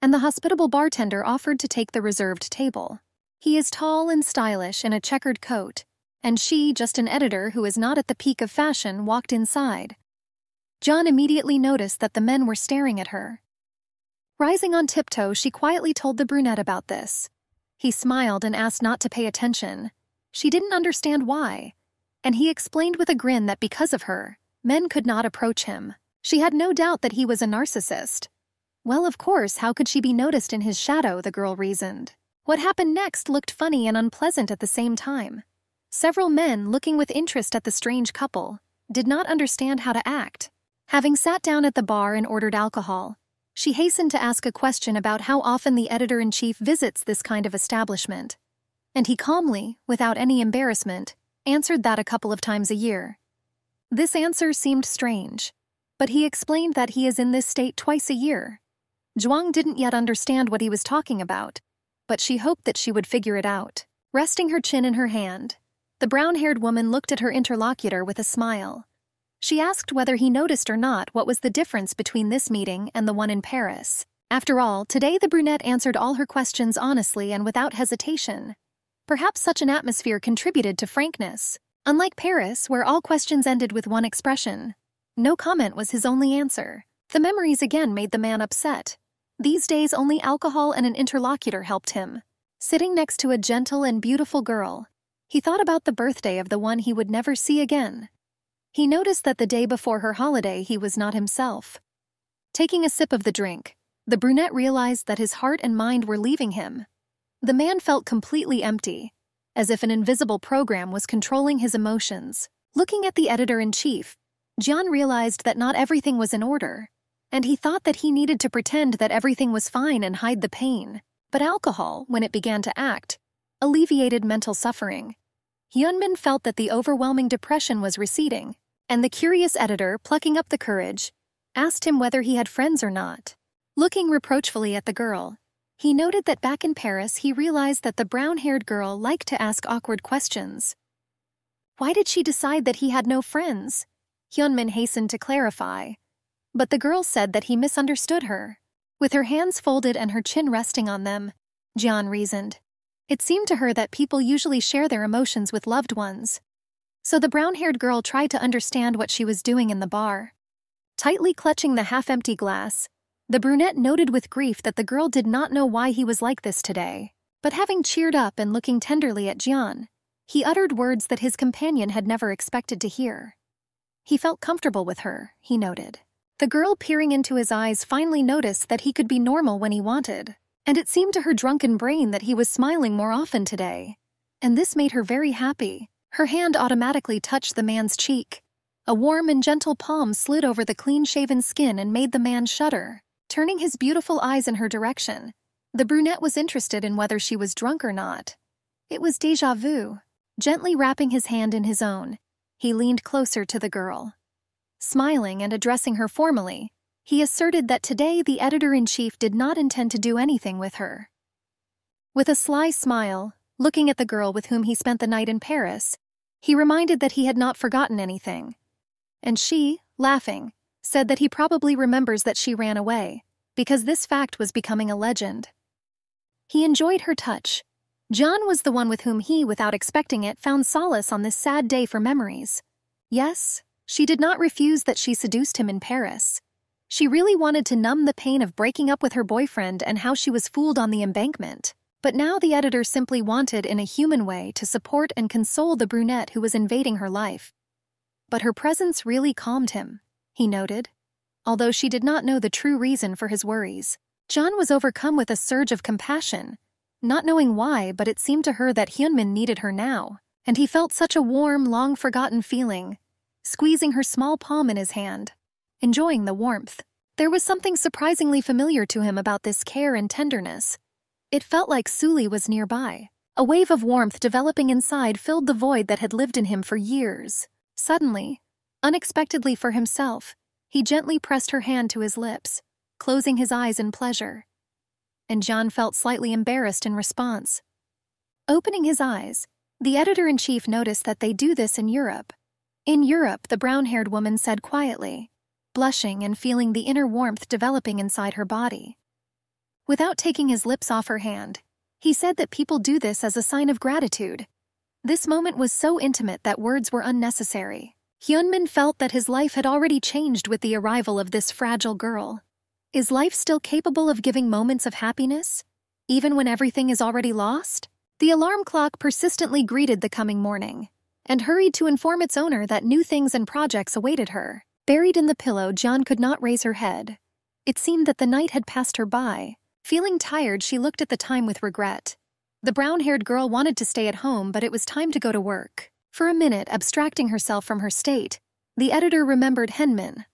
and the hospitable bartender offered to take the reserved table. He is tall and stylish in a checkered coat, and she, just an editor who is not at the peak of fashion, walked inside. John immediately noticed that the men were staring at her. Rising on tiptoe, she quietly told the brunette about this. He smiled and asked not to pay attention. She didn't understand why, and he explained with a grin that because of her, men could not approach him. She had no doubt that he was a narcissist. Well, of course, how could she be noticed in his shadow, the girl reasoned. What happened next looked funny and unpleasant at the same time. Several men, looking with interest at the strange couple, did not understand how to act. Having sat down at the bar and ordered alcohol, she hastened to ask a question about how often the editor-in-chief visits this kind of establishment. And he calmly, without any embarrassment, answered that a couple of times a year. This answer seemed strange, but he explained that he is in this state twice a year. Zhuang didn't yet understand what he was talking about, but she hoped that she would figure it out. Resting her chin in her hand, the brown-haired woman looked at her interlocutor with a smile. She asked whether he noticed or not what was the difference between this meeting and the one in Paris. After all, today the brunette answered all her questions honestly and without hesitation. Perhaps such an atmosphere contributed to frankness. Unlike Paris, where all questions ended with one expression, no comment was his only answer. The memories again made the man upset. These days only alcohol and an interlocutor helped him. Sitting next to a gentle and beautiful girl, he thought about the birthday of the one he would never see again. He noticed that the day before her holiday he was not himself. Taking a sip of the drink, the brunette realized that his heart and mind were leaving him. The man felt completely empty, as if an invisible program was controlling his emotions. Looking at the editor-in-chief, Jian realized that not everything was in order, and he thought that he needed to pretend that everything was fine and hide the pain. But alcohol, when it began to act, alleviated mental suffering. Hyunmin felt that the overwhelming depression was receding, and the curious editor, plucking up the courage, asked him whether he had friends or not. Looking reproachfully at the girl, he noted that back in Paris he realized that the brown-haired girl liked to ask awkward questions. Why did she decide that he had no friends? Hyunmin hastened to clarify, but the girl said that he misunderstood her. With her hands folded and her chin resting on them, Jian reasoned. It seemed to her that people usually share their emotions with loved ones. So the brown-haired girl tried to understand what she was doing in the bar. Tightly clutching the half-empty glass, the brunette noted with grief that the girl did not know why he was like this today. But having cheered up and looking tenderly at Jian, he uttered words that his companion had never expected to hear. He felt comfortable with her, he noted. The girl peering into his eyes finally noticed that he could be normal when he wanted, and it seemed to her drunken brain that he was smiling more often today. And this made her very happy. Her hand automatically touched the man's cheek. A warm and gentle palm slid over the clean-shaven skin and made the man shudder. Turning his beautiful eyes in her direction, the brunette was interested in whether she was drunk or not. It was déjà vu. Gently wrapping his hand in his own, he leaned closer to the girl. Smiling and addressing her formally, he asserted that today the editor-in-chief did not intend to do anything with her. With a sly smile, looking at the girl with whom he spent the night in Paris, he reminded that he had not forgotten anything. And she, laughing, said that he probably remembers that she ran away, because this fact was becoming a legend. He enjoyed her touch. John was the one with whom he, without expecting it, found solace on this sad day for memories. Yes, she did not refuse that she seduced him in Paris. She really wanted to numb the pain of breaking up with her boyfriend and how she was fooled on the embankment. But now the editor simply wanted, in a human way, to support and console the brunette who was invading her life. But her presence really calmed him, he noted. Although she did not know the true reason for his worries, John was overcome with a surge of compassion. Not knowing why, but it seemed to her that Hyunmin needed her now, and he felt such a warm, long-forgotten feeling, squeezing her small palm in his hand, enjoying the warmth. There was something surprisingly familiar to him about this care and tenderness. It felt like Suli was nearby. A wave of warmth developing inside filled the void that had lived in him for years. Suddenly, unexpectedly for himself, he gently pressed her hand to his lips, closing his eyes in pleasure. And John felt slightly embarrassed in response. Opening his eyes, the editor-in-chief noticed that they do this in Europe. In Europe, the brown-haired woman said quietly, blushing and feeling the inner warmth developing inside her body. Without taking his lips off her hand, he said that people do this as a sign of gratitude. This moment was so intimate that words were unnecessary. Hyunmin felt that his life had already changed with the arrival of this fragile girl. Is life still capable of giving moments of happiness? even when everything is already lost? The alarm clock persistently greeted the coming morning and hurried to inform its owner that new things and projects awaited her. Buried in the pillow, John could not raise her head. It seemed that the night had passed her by. Feeling tired, she looked at the time with regret. The brown-haired girl wanted to stay at home, but it was time to go to work. For a minute, abstracting herself from her state, the editor remembered Henman.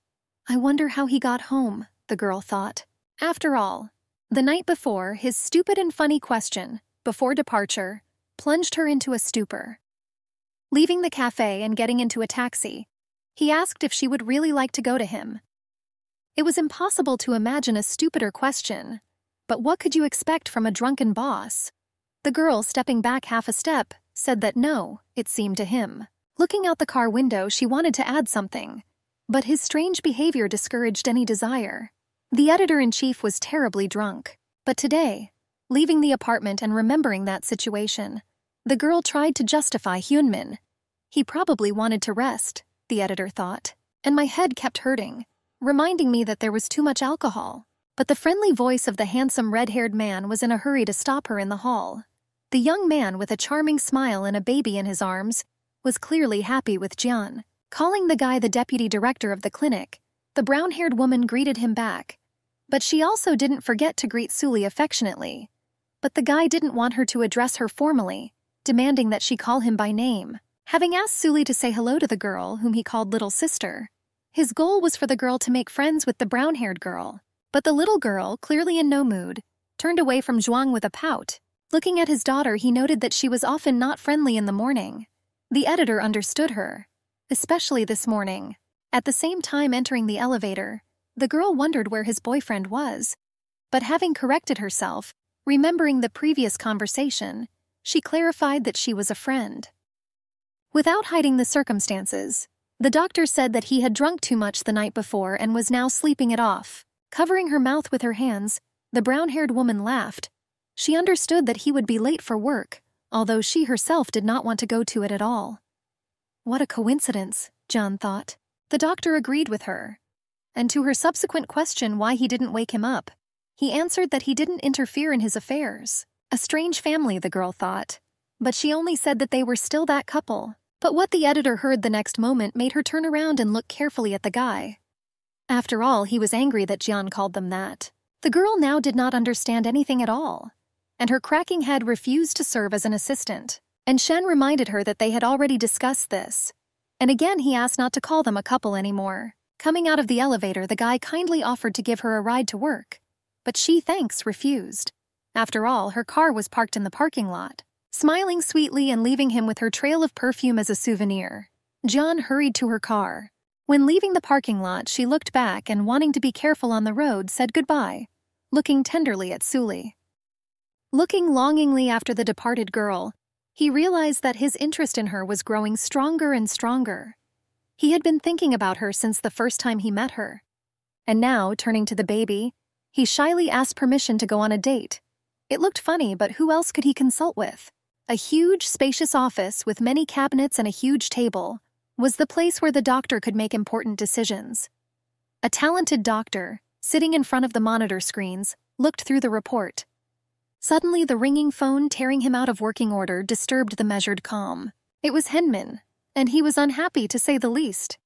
I wonder how he got home, the girl thought. After all, the night before, his stupid and funny question, before departure, plunged her into a stupor. Leaving the cafe and getting into a taxi, he asked if she would really like to go to him. It was impossible to imagine a stupider question, but what could you expect from a drunken boss? The girl, stepping back half a step, said that no, it seemed to him. Looking out the car window, she wanted to add something, but his strange behavior discouraged any desire. The editor-in-chief was terribly drunk, but today, leaving the apartment and remembering that situation, the girl tried to justify Hyunmin. He probably wanted to rest, the editor thought, and my head kept hurting, reminding me that there was too much alcohol. But the friendly voice of the handsome red-haired man was in a hurry to stop her in the hall. The young man, with a charming smile and a baby in his arms, was clearly happy with Jian. Calling the guy the deputy director of the clinic, the brown-haired woman greeted him back. But she also didn't forget to greet Suli affectionately. But the guy didn't want her to address her formally, demanding that she call him by name. Having asked Suli to say hello to the girl, whom he called little sister, his goal was for the girl to make friends with the brown-haired girl. But the little girl, clearly in no mood, turned away from Zhuang with a pout. Looking at his daughter, he noted that she was often not friendly in the morning. The editor understood her, especially this morning. At the same time entering the elevator, the girl wondered where his boyfriend was. But having corrected herself, remembering the previous conversation, she clarified that she was a friend. Without hiding the circumstances, the doctor said that he had drunk too much the night before and was now sleeping it off. Covering her mouth with her hands, the brown-haired woman laughed. She understood that he would be late for work, although she herself did not want to go to it at all. What a coincidence, John thought. The doctor agreed with her. And to her subsequent question why he didn't wake him up, he answered that he didn't interfere in his affairs. A strange family, the girl thought. But she only said that they were still that couple. But what the editor heard the next moment made her turn around and look carefully at the guy. After all, he was angry that Jian called them that. The girl now did not understand anything at all, and her cracking head refused to serve as an assistant. And Shen reminded her that they had already discussed this. And again he asked not to call them a couple anymore. Coming out of the elevator, the guy kindly offered to give her a ride to work. But she, thanks, refused. After all, her car was parked in the parking lot. Smiling sweetly and leaving him with her trail of perfume as a souvenir, Jian hurried to her car. When leaving the parking lot, she looked back and, wanting to be careful on the road, said goodbye, looking tenderly at Suli. Looking longingly after the departed girl, he realized that his interest in her was growing stronger and stronger. He had been thinking about her since the first time he met her. And now, turning to the baby, he shyly asked permission to go on a date. It looked funny, but who else could he consult with? A huge, spacious office with many cabinets and a huge table was the place where the doctor could make important decisions. A talented doctor, sitting in front of the monitor screens, looked through the report. Suddenly, the ringing phone, tearing him out of working order, disturbed the measured calm. It was Henman, and he was unhappy to say the least.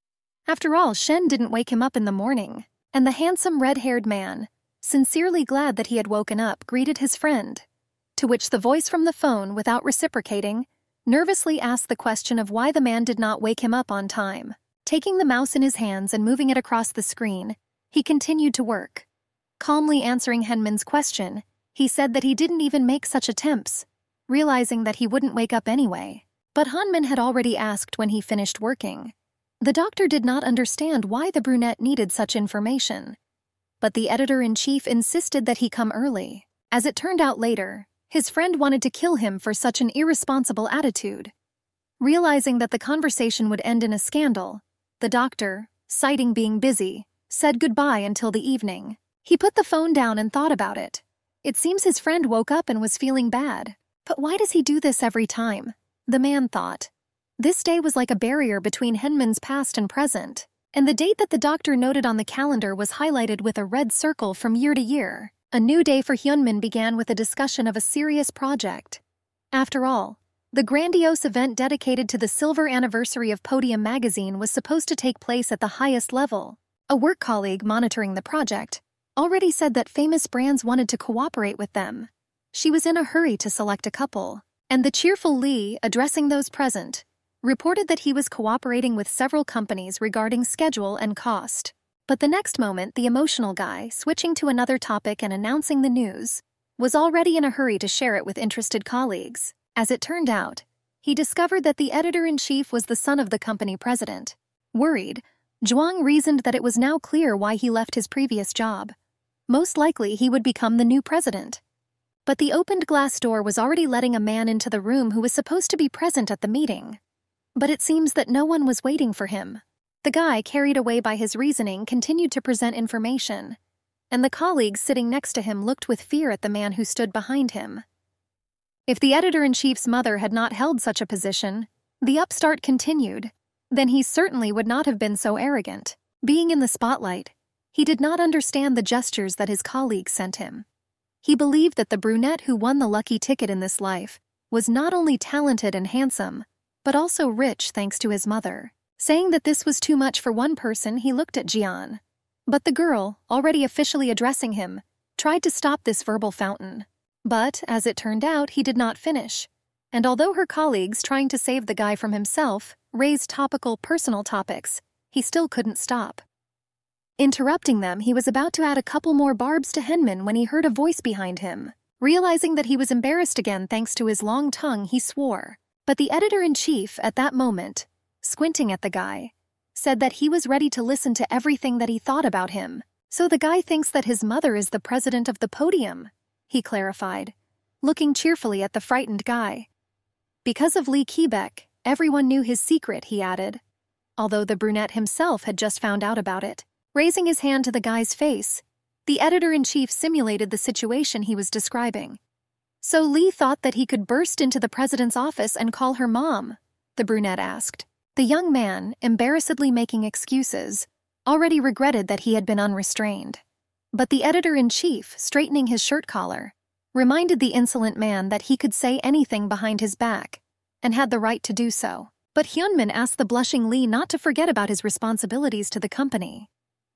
After all, Shen didn't wake him up in the morning, and the handsome red-haired man, sincerely glad that he had woken up, greeted his friend. To which the voice from the phone, without reciprocating, nervously asked the question of why the man did not wake him up on time. Taking the mouse in his hands and moving it across the screen, he continued to work. Calmly answering Henman's question, he said that he didn't even make such attempts, realizing that he wouldn't wake up anyway. But Henman had already asked when he finished working. The doctor did not understand why the brunette needed such information. But the editor-in-chief insisted that he come early. As it turned out later, his friend wanted to kill him for such an irresponsible attitude. Realizing that the conversation would end in a scandal, the doctor, citing being busy, said goodbye until the evening. He put the phone down and thought about it. It seems his friend woke up and was feeling bad. But why does he do this every time? The man thought. This day was like a barrier between Henman's past and present, and the date that the doctor noted on the calendar was highlighted with a red circle from year to year. A new day for Hyunmin began with a discussion of a serious project. After all, the grandiose event dedicated to the silver anniversary of Podium magazine was supposed to take place at the highest level. A work colleague monitoring the project already said that famous brands wanted to cooperate with them. She was in a hurry to select a couple, and the cheerful Lee, addressing those present, reported that he was cooperating with several companies regarding schedule and cost. But the next moment, the emotional guy, switching to another topic and announcing the news, was already in a hurry to share it with interested colleagues. As it turned out, he discovered that the editor-in-chief was the son of the company president. Worried, Zhuang reasoned that it was now clear why he left his previous job. Most likely, he would become the new president. But the opened glass door was already letting a man into the room who was supposed to be present at the meeting. But it seems that no one was waiting for him. The guy, carried away by his reasoning, continued to present information, and the colleagues sitting next to him looked with fear at the man who stood behind him. If the editor-in-chief's mother had not held such a position, the upstart continued, then he certainly would not have been so arrogant. Being in the spotlight, he did not understand the gestures that his colleagues sent him. He believed that the brunette who won the lucky ticket in this life was not only talented and handsome, but also rich thanks to his mother. Saying that this was too much for one person, he looked at Jian. But the girl, already officially addressing him, tried to stop this verbal fountain. But, as it turned out, he did not finish. And although her colleagues, trying to save the guy from himself, raised topical, personal topics, he still couldn't stop. Interrupting them, he was about to add a couple more barbs to Hyunmin when he heard a voice behind him. Realizing that he was embarrassed again thanks to his long tongue, he swore. But the editor-in-chief, at that moment, squinting at the guy, said that he was ready to listen to everything that he thought about him. So the guy thinks that his mother is the president of the podium, he clarified, looking cheerfully at the frightened guy. Because of Lee Quebec, everyone knew his secret, he added, although the brunette himself had just found out about it. Raising his hand to the guy's face, the editor-in-chief simulated the situation he was describing. So Lee thought that he could burst into the president's office and call her mom, the brunette asked. The young man, embarrassedly making excuses, already regretted that he had been unrestrained. But the editor-in-chief, straightening his shirt collar, reminded the insolent man that he could say anything behind his back, and had the right to do so. But Hyunmin asked the blushing Lee not to forget about his responsibilities to the company.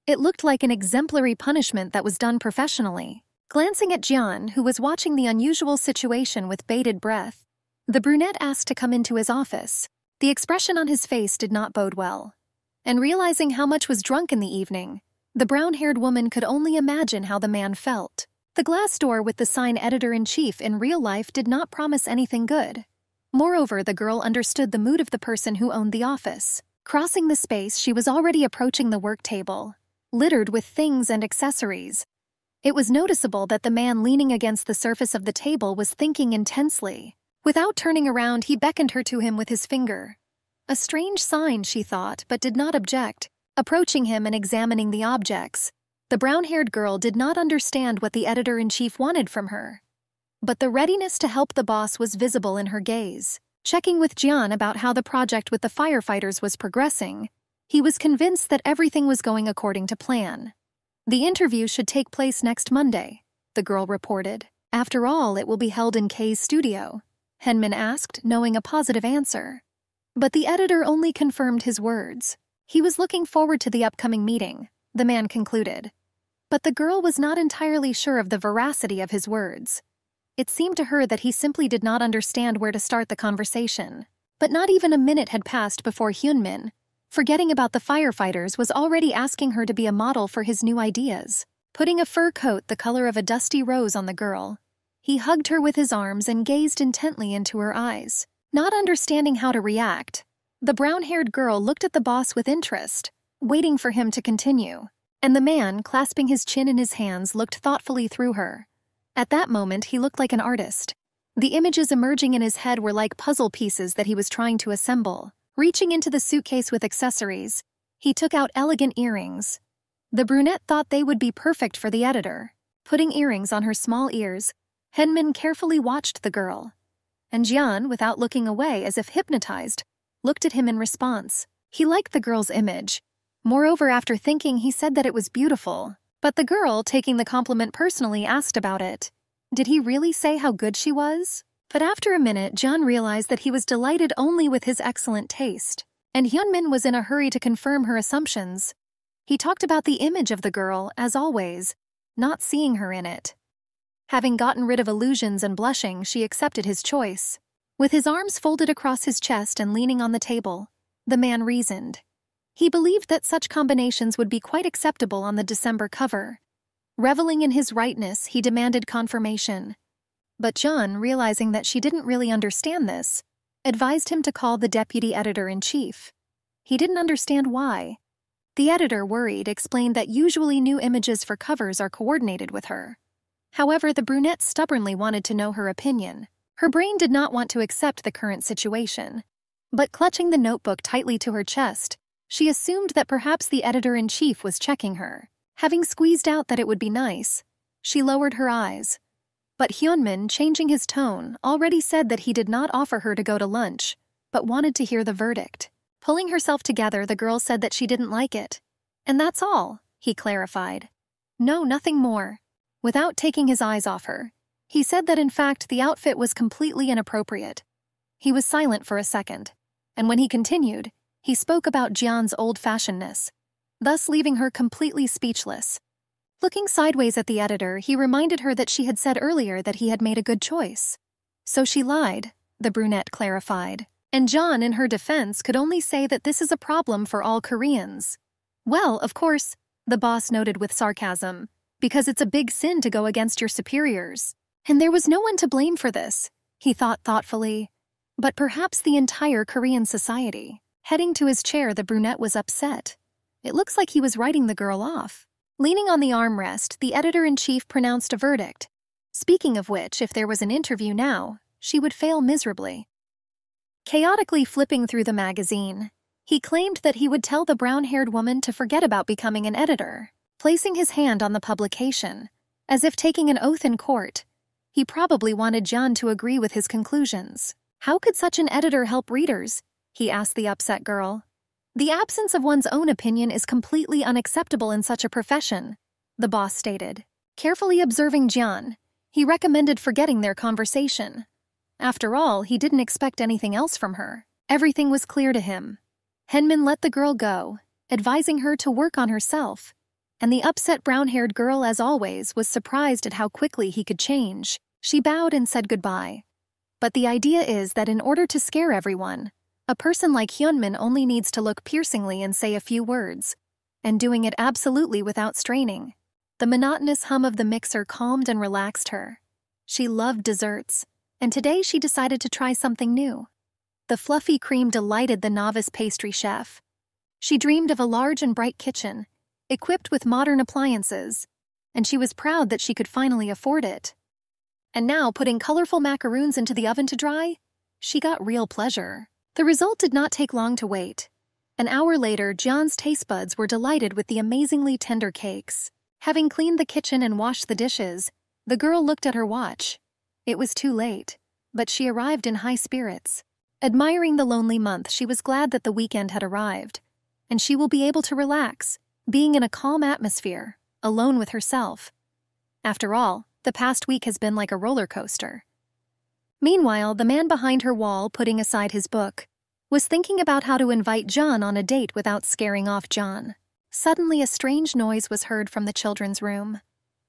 It looked like an exemplary punishment that was done professionally. Glancing at Jian, who was watching the unusual situation with bated breath, the brunette asked to come into his office. The expression on his face did not bode well. And realizing how much was drunk in the evening, the brown-haired woman could only imagine how the man felt. The glass door with the sign editor-in-chief in real life did not promise anything good. Moreover, the girl understood the mood of the person who owned the office. Crossing the space, she was already approaching the work table, littered with things and accessories. It was noticeable that the man leaning against the surface of the table was thinking intensely. Without turning around, he beckoned her to him with his finger. A strange sign, she thought, but did not object. Approaching him and examining the objects, the brown-haired girl did not understand what the editor-in-chief wanted from her. But the readiness to help the boss was visible in her gaze. Checking with Jian about how the project with the firefighters was progressing, he was convinced that everything was going according to plan. The interview should take place next Monday, the girl reported. After all, it will be held in Kay's studio, Hyunmin asked, knowing a positive answer. But the editor only confirmed his words. He was looking forward to the upcoming meeting, the man concluded. But the girl was not entirely sure of the veracity of his words. It seemed to her that he simply did not understand where to start the conversation. But not even a minute had passed before Hyunmin, forgetting about the firefighters, was already asking her to be a model for his new ideas. Putting a fur coat the color of a dusty rose on the girl, he hugged her with his arms and gazed intently into her eyes. Not understanding how to react, the brown-haired girl looked at the boss with interest, waiting for him to continue. And the man, clasping his chin in his hands, looked thoughtfully through her. At that moment, he looked like an artist. The images emerging in his head were like puzzle pieces that he was trying to assemble. Reaching into the suitcase with accessories, he took out elegant earrings. The brunette thought they would be perfect for the editor. Putting earrings on her small ears, Hyunmin carefully watched the girl. And Jian, without looking away as if hypnotized, looked at him in response. He liked the girl's image. Moreover, after thinking, he said that it was beautiful. But the girl, taking the compliment personally, asked about it. Did he really say how good she was? But after a minute, John realized that he was delighted only with his excellent taste. And Hyunmin was in a hurry to confirm her assumptions. He talked about the image of the girl, as always, not seeing her in it. Having gotten rid of illusions and blushing, she accepted his choice. With his arms folded across his chest and leaning on the table, the man reasoned. He believed that such combinations would be quite acceptable on the December cover. Reveling in his rightness, he demanded confirmation. But John, realizing that she didn't really understand this, advised him to call the deputy editor-in-chief. He didn't understand why. The editor, worried, explained that usually new images for covers are coordinated with her. However, the brunette stubbornly wanted to know her opinion. Her brain did not want to accept the current situation. But clutching the notebook tightly to her chest, she assumed that perhaps the editor-in-chief was checking her. Having squeezed out that it would be nice, she lowered her eyes. But Hyunmin, changing his tone, already said that he did not offer her to go to lunch, but wanted to hear the verdict. Pulling herself together, the girl said that she didn't like it. And that's all, he clarified. No, nothing more. Without taking his eyes off her, he said that in fact the outfit was completely inappropriate. He was silent for a second, and when he continued, he spoke about Jian's old-fashionedness, thus leaving her completely speechless. Looking sideways at the editor, he reminded her that she had said earlier that he had made a good choice. So she lied, the brunette clarified. And John, in her defense, could only say that this is a problem for all Koreans. Well, of course, the boss noted with sarcasm, because it's a big sin to go against your superiors. And there was no one to blame for this, he thought thoughtfully. But perhaps the entire Korean society. Heading to his chair, the brunette was upset. It looks like he was writing the girl off. Leaning on the armrest, the editor-in-chief pronounced a verdict. Speaking of which, if there was an interview now, she would fail miserably. Chaotically flipping through the magazine, he claimed that he would tell the brown-haired woman to forget about becoming an editor. Placing his hand on the publication, as if taking an oath in court, he probably wanted John to agree with his conclusions. How could such an editor help readers? He asked the upset girl. The absence of one's own opinion is completely unacceptable in such a profession, the boss stated. Carefully observing Jian, he recommended forgetting their conversation. After all, he didn't expect anything else from her. Everything was clear to him. Hyunmin let the girl go, advising her to work on herself. And the upset brown-haired girl, as always, was surprised at how quickly he could change. She bowed and said goodbye. But the idea is that in order to scare everyone, a person like Hyunmin only needs to look piercingly and say a few words, and doing it absolutely without straining. The monotonous hum of the mixer calmed and relaxed her. She loved desserts, and today she decided to try something new. The fluffy cream delighted the novice pastry chef. She dreamed of a large and bright kitchen, equipped with modern appliances, and she was proud that she could finally afford it. And now, putting colorful macaroons into the oven to dry, she got real pleasure. The result did not take long to wait. An hour later, John's taste buds were delighted with the amazingly tender cakes. Having cleaned the kitchen and washed the dishes, the girl looked at her watch. It was too late, but she arrived in high spirits. Admiring the lonely month, she was glad that the weekend had arrived, and she will be able to relax, being in a calm atmosphere, alone with herself. After all, the past week has been like a roller coaster. Meanwhile, the man behind her wall, putting aside his book, was thinking about how to invite John on a date without scaring off John. Suddenly, a strange noise was heard from the children's room.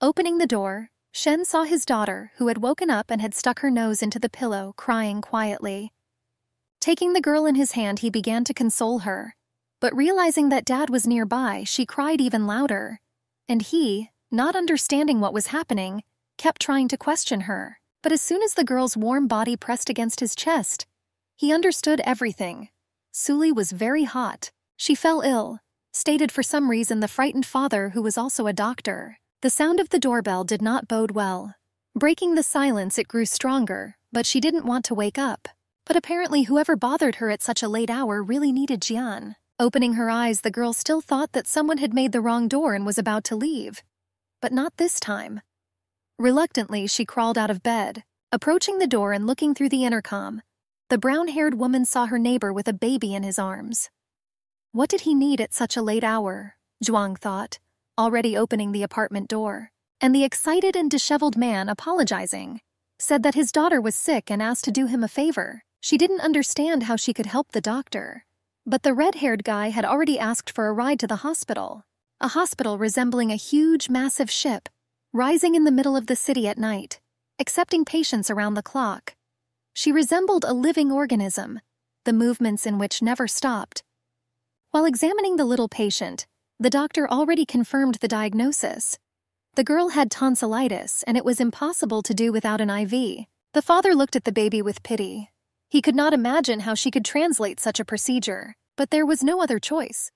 Opening the door, Shen saw his daughter, who had woken up and had stuck her nose into the pillow, crying quietly. Taking the girl in his hand, he began to console her. But realizing that Dad was nearby, she cried even louder. And he, not understanding what was happening, kept trying to question her. But as soon as the girl's warm body pressed against his chest, he understood everything. Suli was very hot. She fell ill, stated for some reason the frightened father, who was also a doctor. The sound of the doorbell did not bode well. Breaking the silence, it grew stronger, but she didn't want to wake up. But apparently whoever bothered her at such a late hour really needed Jian. Opening her eyes, the girl still thought that someone had made the wrong door and was about to leave. But not this time. Reluctantly, she crawled out of bed. Approaching the door and looking through the intercom, the brown-haired woman saw her neighbor with a baby in his arms. What did he need at such a late hour? Zhuang thought. already opening the apartment door, and the excited and disheveled man, apologizing, said that his daughter was sick and asked to do him a favor. She didn't understand how she could help the doctor. But the red-haired guy had already asked for a ride to the hospital, a hospital resembling a huge, massive ship, rising in the middle of the city at night, accepting patients around the clock. She resembled a living organism, the movements in which never stopped. While examining the little patient, the doctor already confirmed the diagnosis. The girl had tonsillitis, and it was impossible to do without an IV. The father looked at the baby with pity. He could not imagine how she could translate such a procedure, but there was no other choice.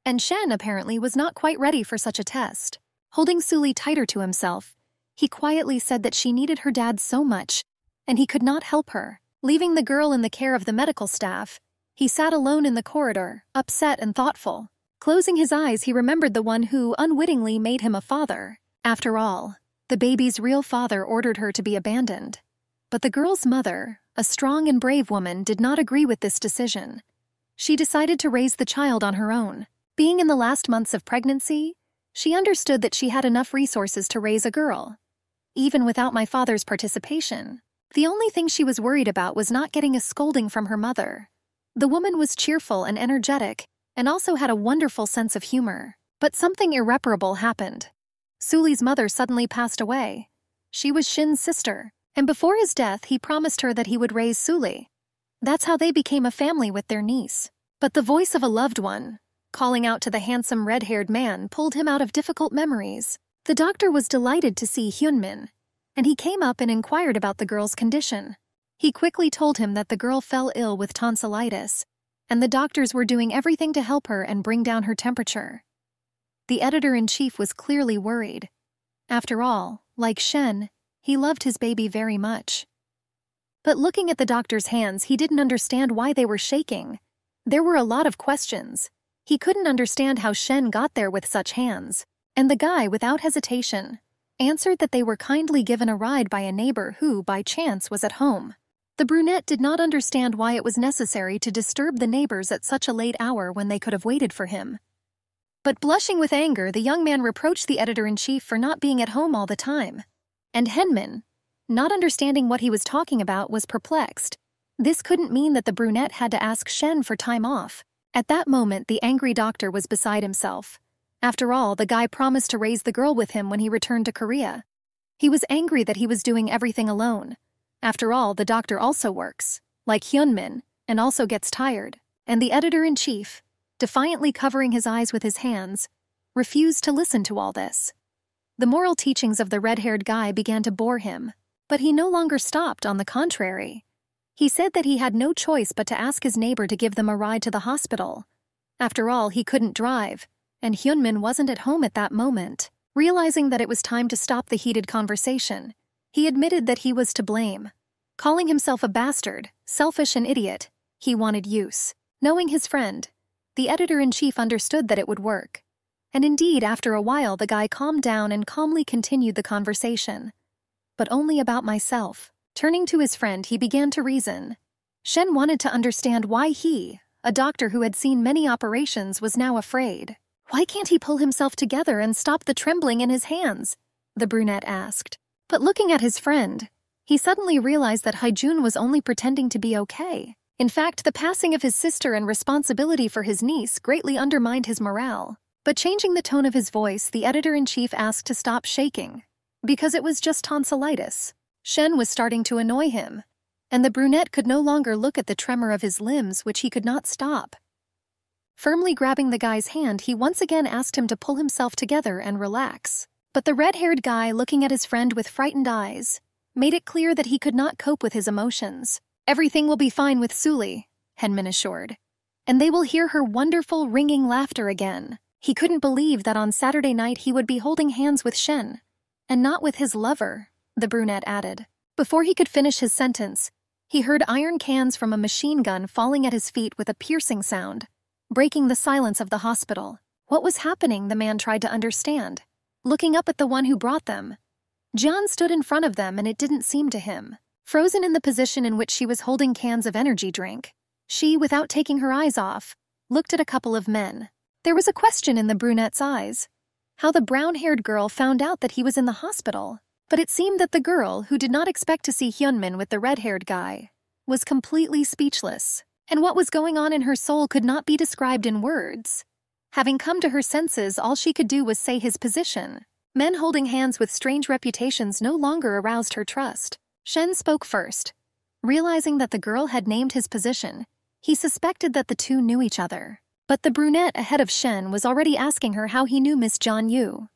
And Shen apparently was not quite ready for such a test. Holding Suli tighter to himself, he quietly said that she needed her dad so much, and he could not help her. Leaving the girl in the care of the medical staff, he sat alone in the corridor, upset and thoughtful. Closing his eyes, he remembered the one who unwittingly made him a father. After all, the baby's real father ordered her to be abandoned. But the girl's mother, a strong and brave woman, did not agree with this decision. She decided to raise the child on her own. Being in the last months of pregnancy, she understood that she had enough resources to raise a girl. Even without my father's participation, the only thing she was worried about was not getting a scolding from her mother. The woman was cheerful and energetic, and also had a wonderful sense of humor. But something irreparable happened. Suli's mother suddenly passed away. She was Shin's sister, and before his death he promised her that he would raise Suli. That's how they became a family with their niece. But the voice of a loved one, calling out to the handsome red-haired man, pulled him out of difficult memories. The doctor was delighted to see Hyunmin, and he came up and inquired about the girl's condition. He quickly told him that the girl fell ill with tonsillitis, and the doctors were doing everything to help her and bring down her temperature. The editor-in-chief was clearly worried. After all, like Shen, he loved his baby very much. But looking at the doctor's hands, he didn't understand why they were shaking. There were a lot of questions. He couldn't understand how Shen got there with such hands. And the guy, without hesitation, answered that they were kindly given a ride by a neighbor who, by chance, was at home. The brunette did not understand why it was necessary to disturb the neighbors at such a late hour when they could have waited for him. But blushing with anger, the young man reproached the editor-in-chief for not being at home all the time. And Hyunmin, not understanding what he was talking about, was perplexed. This couldn't mean that the brunette had to ask Shen for time off. At that moment, the angry doctor was beside himself. After all, the guy promised to raise the girl with him when he returned to Korea. He was angry that he was doing everything alone. After all, the doctor also works, like Hyunmin, and also gets tired. And the editor-in-chief, defiantly covering his eyes with his hands, refused to listen to all this. The moral teachings of the red-haired guy began to bore him, but he no longer stopped. On the contrary. He said that he had no choice but to ask his neighbor to give them a ride to the hospital. After all, he couldn't drive, and Hyunmin wasn't at home at that moment. Realizing that it was time to stop the heated conversation, he admitted that he was to blame. Calling himself a bastard, selfish and idiot, he wanted use. Knowing his friend, the editor-in-chief understood that it would work. And indeed, after a while, the guy calmed down and calmly continued the conversation. But only about myself. Turning to his friend, he began to reason. Shen wanted to understand why he, a doctor who had seen many operations, was now afraid. Why can't he pull himself together and stop the trembling in his hands? The brunette asked. But looking at his friend, he suddenly realized that Haijun was only pretending to be okay. In fact, the passing of his sister and responsibility for his niece greatly undermined his morale. But changing the tone of his voice, the editor-in-chief asked to stop shaking, because it was just tonsillitis. Shen was starting to annoy him, and the brunette could no longer look at the tremor of his limbs, which he could not stop. Firmly grabbing the guy's hand, he once again asked him to pull himself together and relax. But the red-haired guy, looking at his friend with frightened eyes, made it clear that he could not cope with his emotions. Everything will be fine with Suli, Hyunmin assured, and they will hear her wonderful, ringing laughter again. He couldn't believe that on Saturday night he would be holding hands with Shen, and not with his lover, the brunette added. Before he could finish his sentence, he heard iron cans from a machine gun falling at his feet with a piercing sound, breaking the silence of the hospital. What was happening? The man tried to understand. Looking up at the one who brought them, Jian stood in front of them, and it didn't seem to him. Frozen in the position in which she was holding cans of energy drink, she, without taking her eyes off, looked at a couple of men. There was a question in the brunette's eyes. how the brown-haired girl found out that he was in the hospital. But it seemed that the girl, who did not expect to see Hyunmin with the red-haired guy, was completely speechless, and what was going on in her soul could not be described in words. Having come to her senses, all she could do was say his position. Men holding hands with strange reputations no longer aroused her trust. Shen spoke first. Realizing that the girl had named his position, he suspected that the two knew each other. But the brunette ahead of Shen was already asking her how he knew Miss John Yu.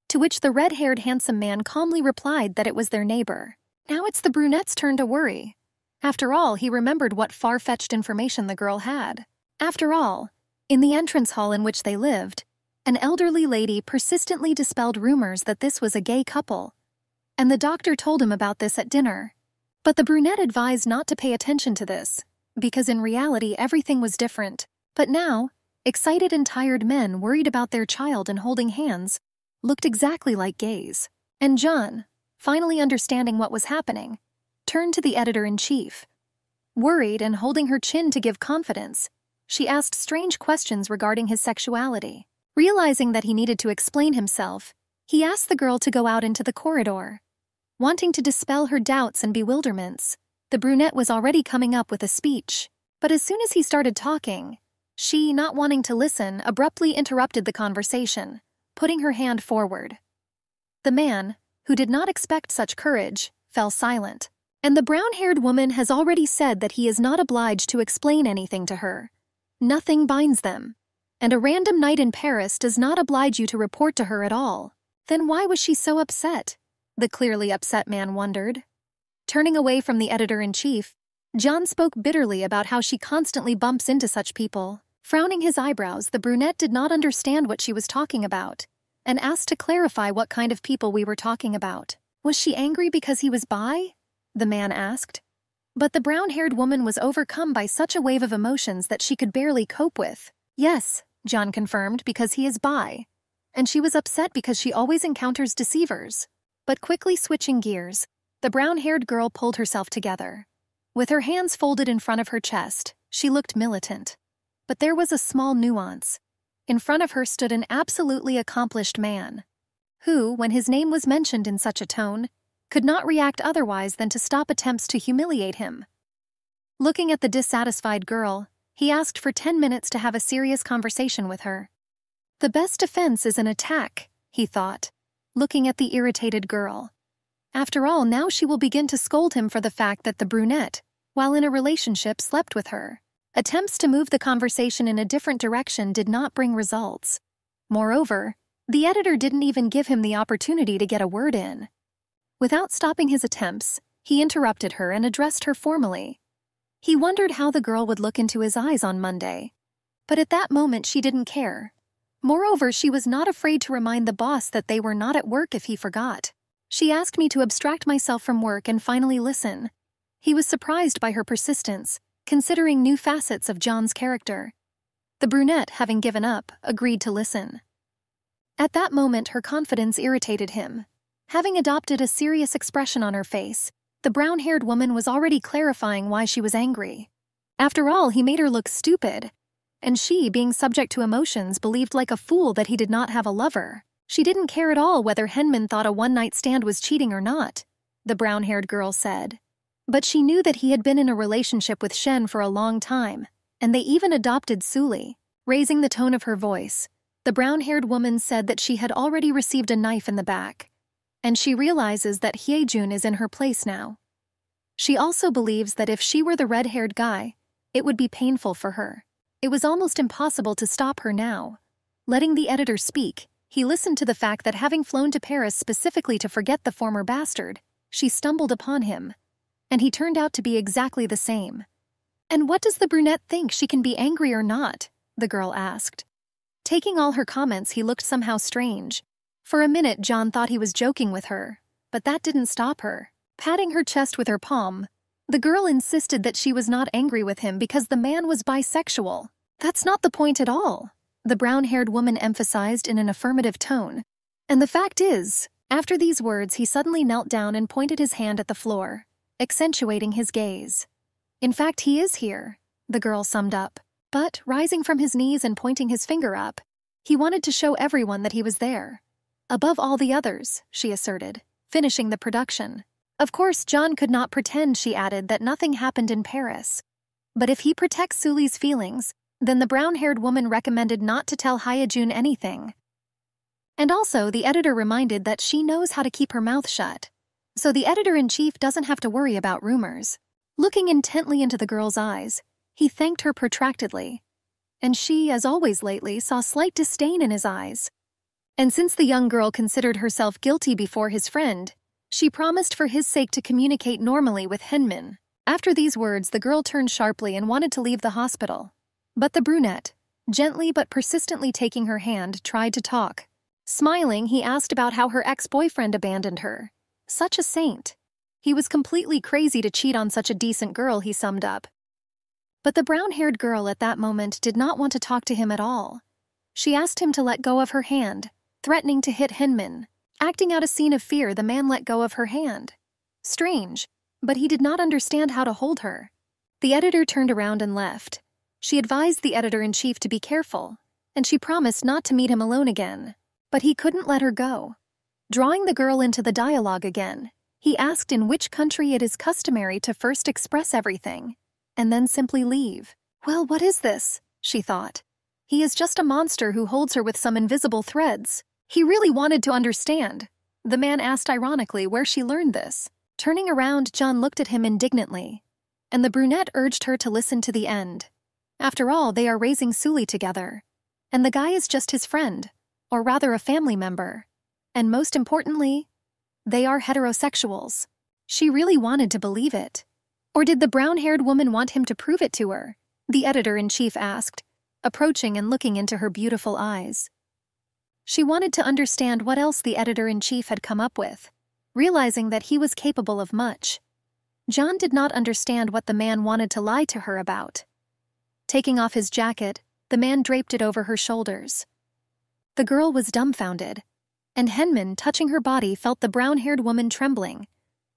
To which the red-haired handsome man calmly replied that it was their neighbor. Now it's the brunette's turn to worry. After all, he remembered what far-fetched information the girl had. After all, in the entrance hall in which they lived, an elderly lady persistently dispelled rumors that this was a gay couple, and the doctor told him about this at dinner. But the brunette advised not to pay attention to this, because in reality everything was different. But now, excited and tired men worried about their child and holding hands looked exactly like gays. And John, finally understanding what was happening, turned to the editor-in-chief. Worried and holding her chin to give confidence, she asked strange questions regarding his sexuality. Realizing that he needed to explain himself, he asked the girl to go out into the corridor. Wanting to dispel her doubts and bewilderments, the brunette was already coming up with a speech. But as soon as he started talking, she, not wanting to listen, abruptly interrupted the conversation, putting her hand forward. The man, who did not expect such courage, fell silent. And the brown-haired woman has already said that he is not obliged to explain anything to her. Nothing binds them. And a random night in Paris does not oblige you to report to her at all. Then why was she so upset? The clearly upset man wondered. Turning away from the editor-in-chief, John spoke bitterly about how she constantly bumps into such people. Frowning his eyebrows, the brunette did not understand what she was talking about, and asked to clarify what kind of people we were talking about. Was she angry because he was bi? The man asked. But the brown-haired woman was overcome by such a wave of emotions that she could barely cope with. Yes, John confirmed, because he is bi. And she was upset because she always encounters deceivers. But quickly switching gears, the brown-haired girl pulled herself together. With her hands folded in front of her chest, she looked militant. But there was a small nuance. In front of her stood an absolutely accomplished man, who, when his name was mentioned in such a tone, could not react otherwise than to stop attempts to humiliate him. Looking at the dissatisfied girl, he asked for 10 minutes to have a serious conversation with her. The best defense is an attack, he thought, looking at the irritated girl. After all, now she will begin to scold him for the fact that the brunette, while in a relationship, slept with her. Attempts to move the conversation in a different direction did not bring results. Moreover, the editor didn't even give him the opportunity to get a word in. Without stopping his attempts, he interrupted her and addressed her formally. He wondered how the girl would look into his eyes on Monday. But at that moment she didn't care. Moreover, she was not afraid to remind the boss that they were not at work if he forgot. She asked me to abstract myself from work and finally listen. He was surprised by her persistence, considering new facets of John's character. The brunette, having given up, agreed to listen. At that moment her confidence irritated him. Having adopted a serious expression on her face, the brown-haired woman was already clarifying why she was angry. After all, he made her look stupid, and she, being subject to emotions, believed like a fool that he did not have a lover. She didn't care at all whether Hyunmin thought a one-night stand was cheating or not, the brown-haired girl said. But she knew that he had been in a relationship with Shen for a long time, and they even adopted Suli. Raising the tone of her voice, the brown-haired woman said that she had already received a knife in the back, and she realizes that Hyejun is in her place now. She also believes that if she were the red-haired guy, it would be painful for her. It was almost impossible to stop her now. Letting the editor speak, he listened to the fact that having flown to Paris specifically to forget the former bastard, she stumbled upon him, and he turned out to be exactly the same. And what does the brunette think, she can be angry or not? The girl asked. Taking all her comments, he looked somehow strange. For a minute, John thought he was joking with her, but that didn't stop her. Patting her chest with her palm, the girl insisted that she was not angry with him because the man was bisexual. That's not the point at all, the brown-haired woman emphasized in an affirmative tone. And the fact is, after these words, he suddenly knelt down and pointed his hand at the floor, accentuating his gaze. In fact, he is here, the girl summed up. But, rising from his knees and pointing his finger up, he wanted to show everyone that he was there. Above all the others, she asserted, finishing the production. Of course, John could not pretend, she added, that nothing happened in Paris. But if he protects Suli's feelings, then the brown-haired woman recommended not to tell Hyejun anything. And also, the editor reminded that she knows how to keep her mouth shut, so the editor-in-chief doesn't have to worry about rumors. Looking intently into the girl's eyes, he thanked her protractedly, and she, as always lately, saw slight disdain in his eyes. And since the young girl considered herself guilty before his friend, she promised for his sake to communicate normally with Hyunmin. After these words, the girl turned sharply and wanted to leave the hospital. But the brunette, gently but persistently taking her hand, tried to talk. Smiling, he asked about how her ex-boyfriend abandoned her. Such a saint. He was completely crazy to cheat on such a decent girl, he summed up. But the brown-haired girl at that moment did not want to talk to him at all. She asked him to let go of her hand, threatening to hit Hyunmin. Acting out a scene of fear, the man let go of her hand. Strange, but he did not understand how to hold her. The editor turned around and left. She advised the editor-in-chief to be careful, and she promised not to meet him alone again. But he couldn't let her go. Drawing the girl into the dialogue again, he asked in which country it is customary to first express everything, and then simply leave. Well, what is this? She thought. He is just a monster who holds her with some invisible threads. He really wanted to understand. The man asked ironically where she learned this. Turning around, John looked at him indignantly, and the brunette urged her to listen to the end. After all, they are raising Suli together, and the guy is just his friend, or rather a family member. And most importantly, they are heterosexuals. She really wanted to believe it. Or did the brown-haired woman want him to prove it to her? The editor-in-chief asked, approaching and looking into her beautiful eyes. She wanted to understand what else the editor-in-chief had come up with, realizing that he was capable of much. John did not understand what the man wanted to lie to her about. Taking off his jacket, the man draped it over her shoulders. The girl was dumbfounded, and Hyunmin, touching her body, felt the brown-haired woman trembling,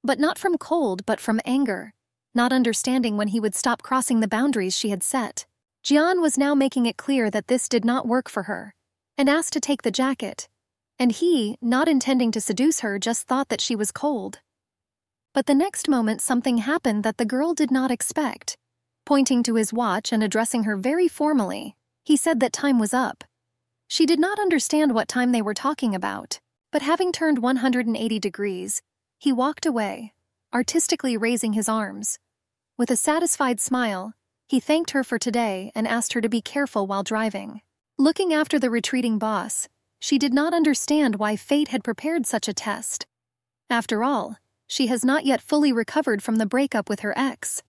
but not from cold but from anger, not understanding when he would stop crossing the boundaries she had set. Jian was now making it clear that this did not work for her, and asked to take the jacket, and he, not intending to seduce her, just thought that she was cold. But the next moment something happened that the girl did not expect. Pointing to his watch and addressing her very formally, he said that time was up. She did not understand what time they were talking about, but having turned 180 degrees, he walked away, artistically raising his arms. With a satisfied smile, he thanked her for today and asked her to be careful while driving. Looking after the retreating boss, she did not understand why fate had prepared such a test. After all, she has not yet fully recovered from the breakup with her ex.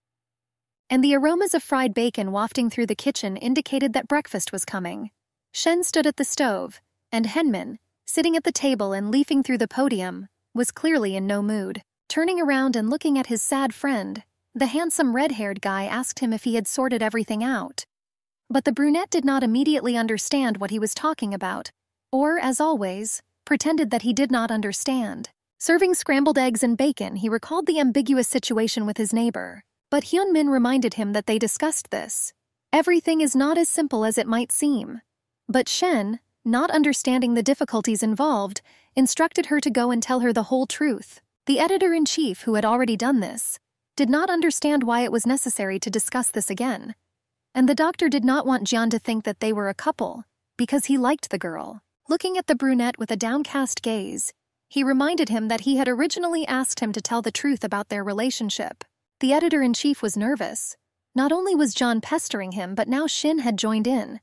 And the aromas of fried bacon wafting through the kitchen indicated that breakfast was coming. Shen stood at the stove, and Hyunmin, sitting at the table and leafing through the podium, was clearly in no mood. Turning around and looking at his sad friend, the handsome red-haired guy asked him if he had sorted everything out. But the brunette did not immediately understand what he was talking about, or, as always, pretended that he did not understand. Serving scrambled eggs and bacon, he recalled the ambiguous situation with his neighbor. But Hyunmin reminded him that they discussed this. Everything is not as simple as it might seem. But Shen, not understanding the difficulties involved, instructed her to go and tell her the whole truth. The editor-in-chief, who had already done this, did not understand why it was necessary to discuss this again. And the doctor did not want Jian to think that they were a couple, because he liked the girl. Looking at the brunette with a downcast gaze, he reminded him that he had originally asked him to tell the truth about their relationship. The editor-in-chief was nervous. Not only was John pestering him, but now Shin had joined in.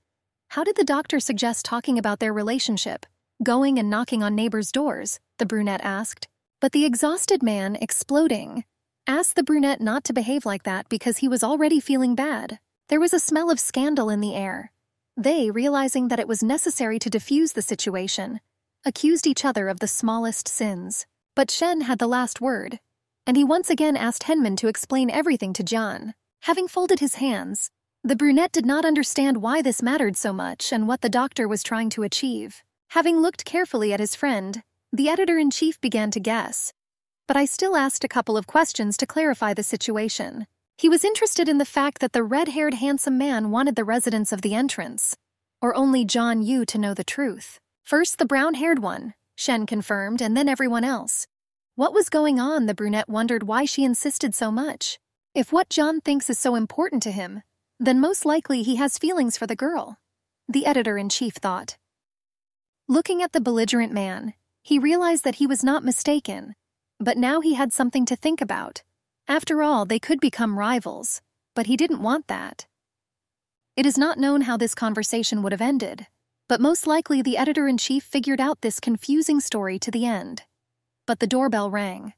How did the doctor suggest talking about their relationship? Going and knocking on neighbors' doors, the brunette asked. But the exhausted man, exploding, asked the brunette not to behave like that because he was already feeling bad. There was a smell of scandal in the air. They, realizing that it was necessary to defuse the situation, accused each other of the smallest sins. But Shen had the last word, and he once again asked Hyunmin to explain everything to Jian. Having folded his hands, the brunette did not understand why this mattered so much and what the doctor was trying to achieve. Having looked carefully at his friend, the editor-in-chief began to guess. But I still asked a couple of questions to clarify the situation. He was interested in the fact that the red-haired handsome man wanted the residents of the entrance, or only John Yu, to know the truth. First, the brown-haired one, Shen confirmed, and then everyone else. What was going on? The brunette wondered why she insisted so much. If what John thinks is so important to him, then most likely he has feelings for the girl, the editor-in-chief thought. Looking at the belligerent man, he realized that he was not mistaken, but now he had something to think about. After all, they could become rivals, but he didn't want that. It is not known how this conversation would have ended, but most likely the editor-in-chief figured out this confusing story to the end. But the doorbell rang.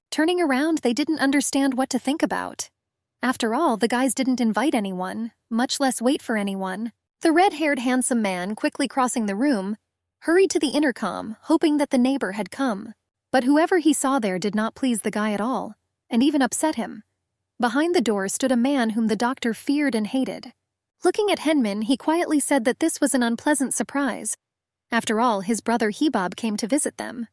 Turning around, they didn't understand what to think about. After all, the guys didn't invite anyone, much less wait for anyone. The red-haired handsome man, quickly crossing the room, hurried to the intercom, hoping that the neighbor had come. But whoever he saw there did not please the guy at all, and even upset him. Behind the door stood a man whom the doctor feared and hated. Looking at Henman, he quietly said that this was an unpleasant surprise. After all, his brother Hebob came to visit them.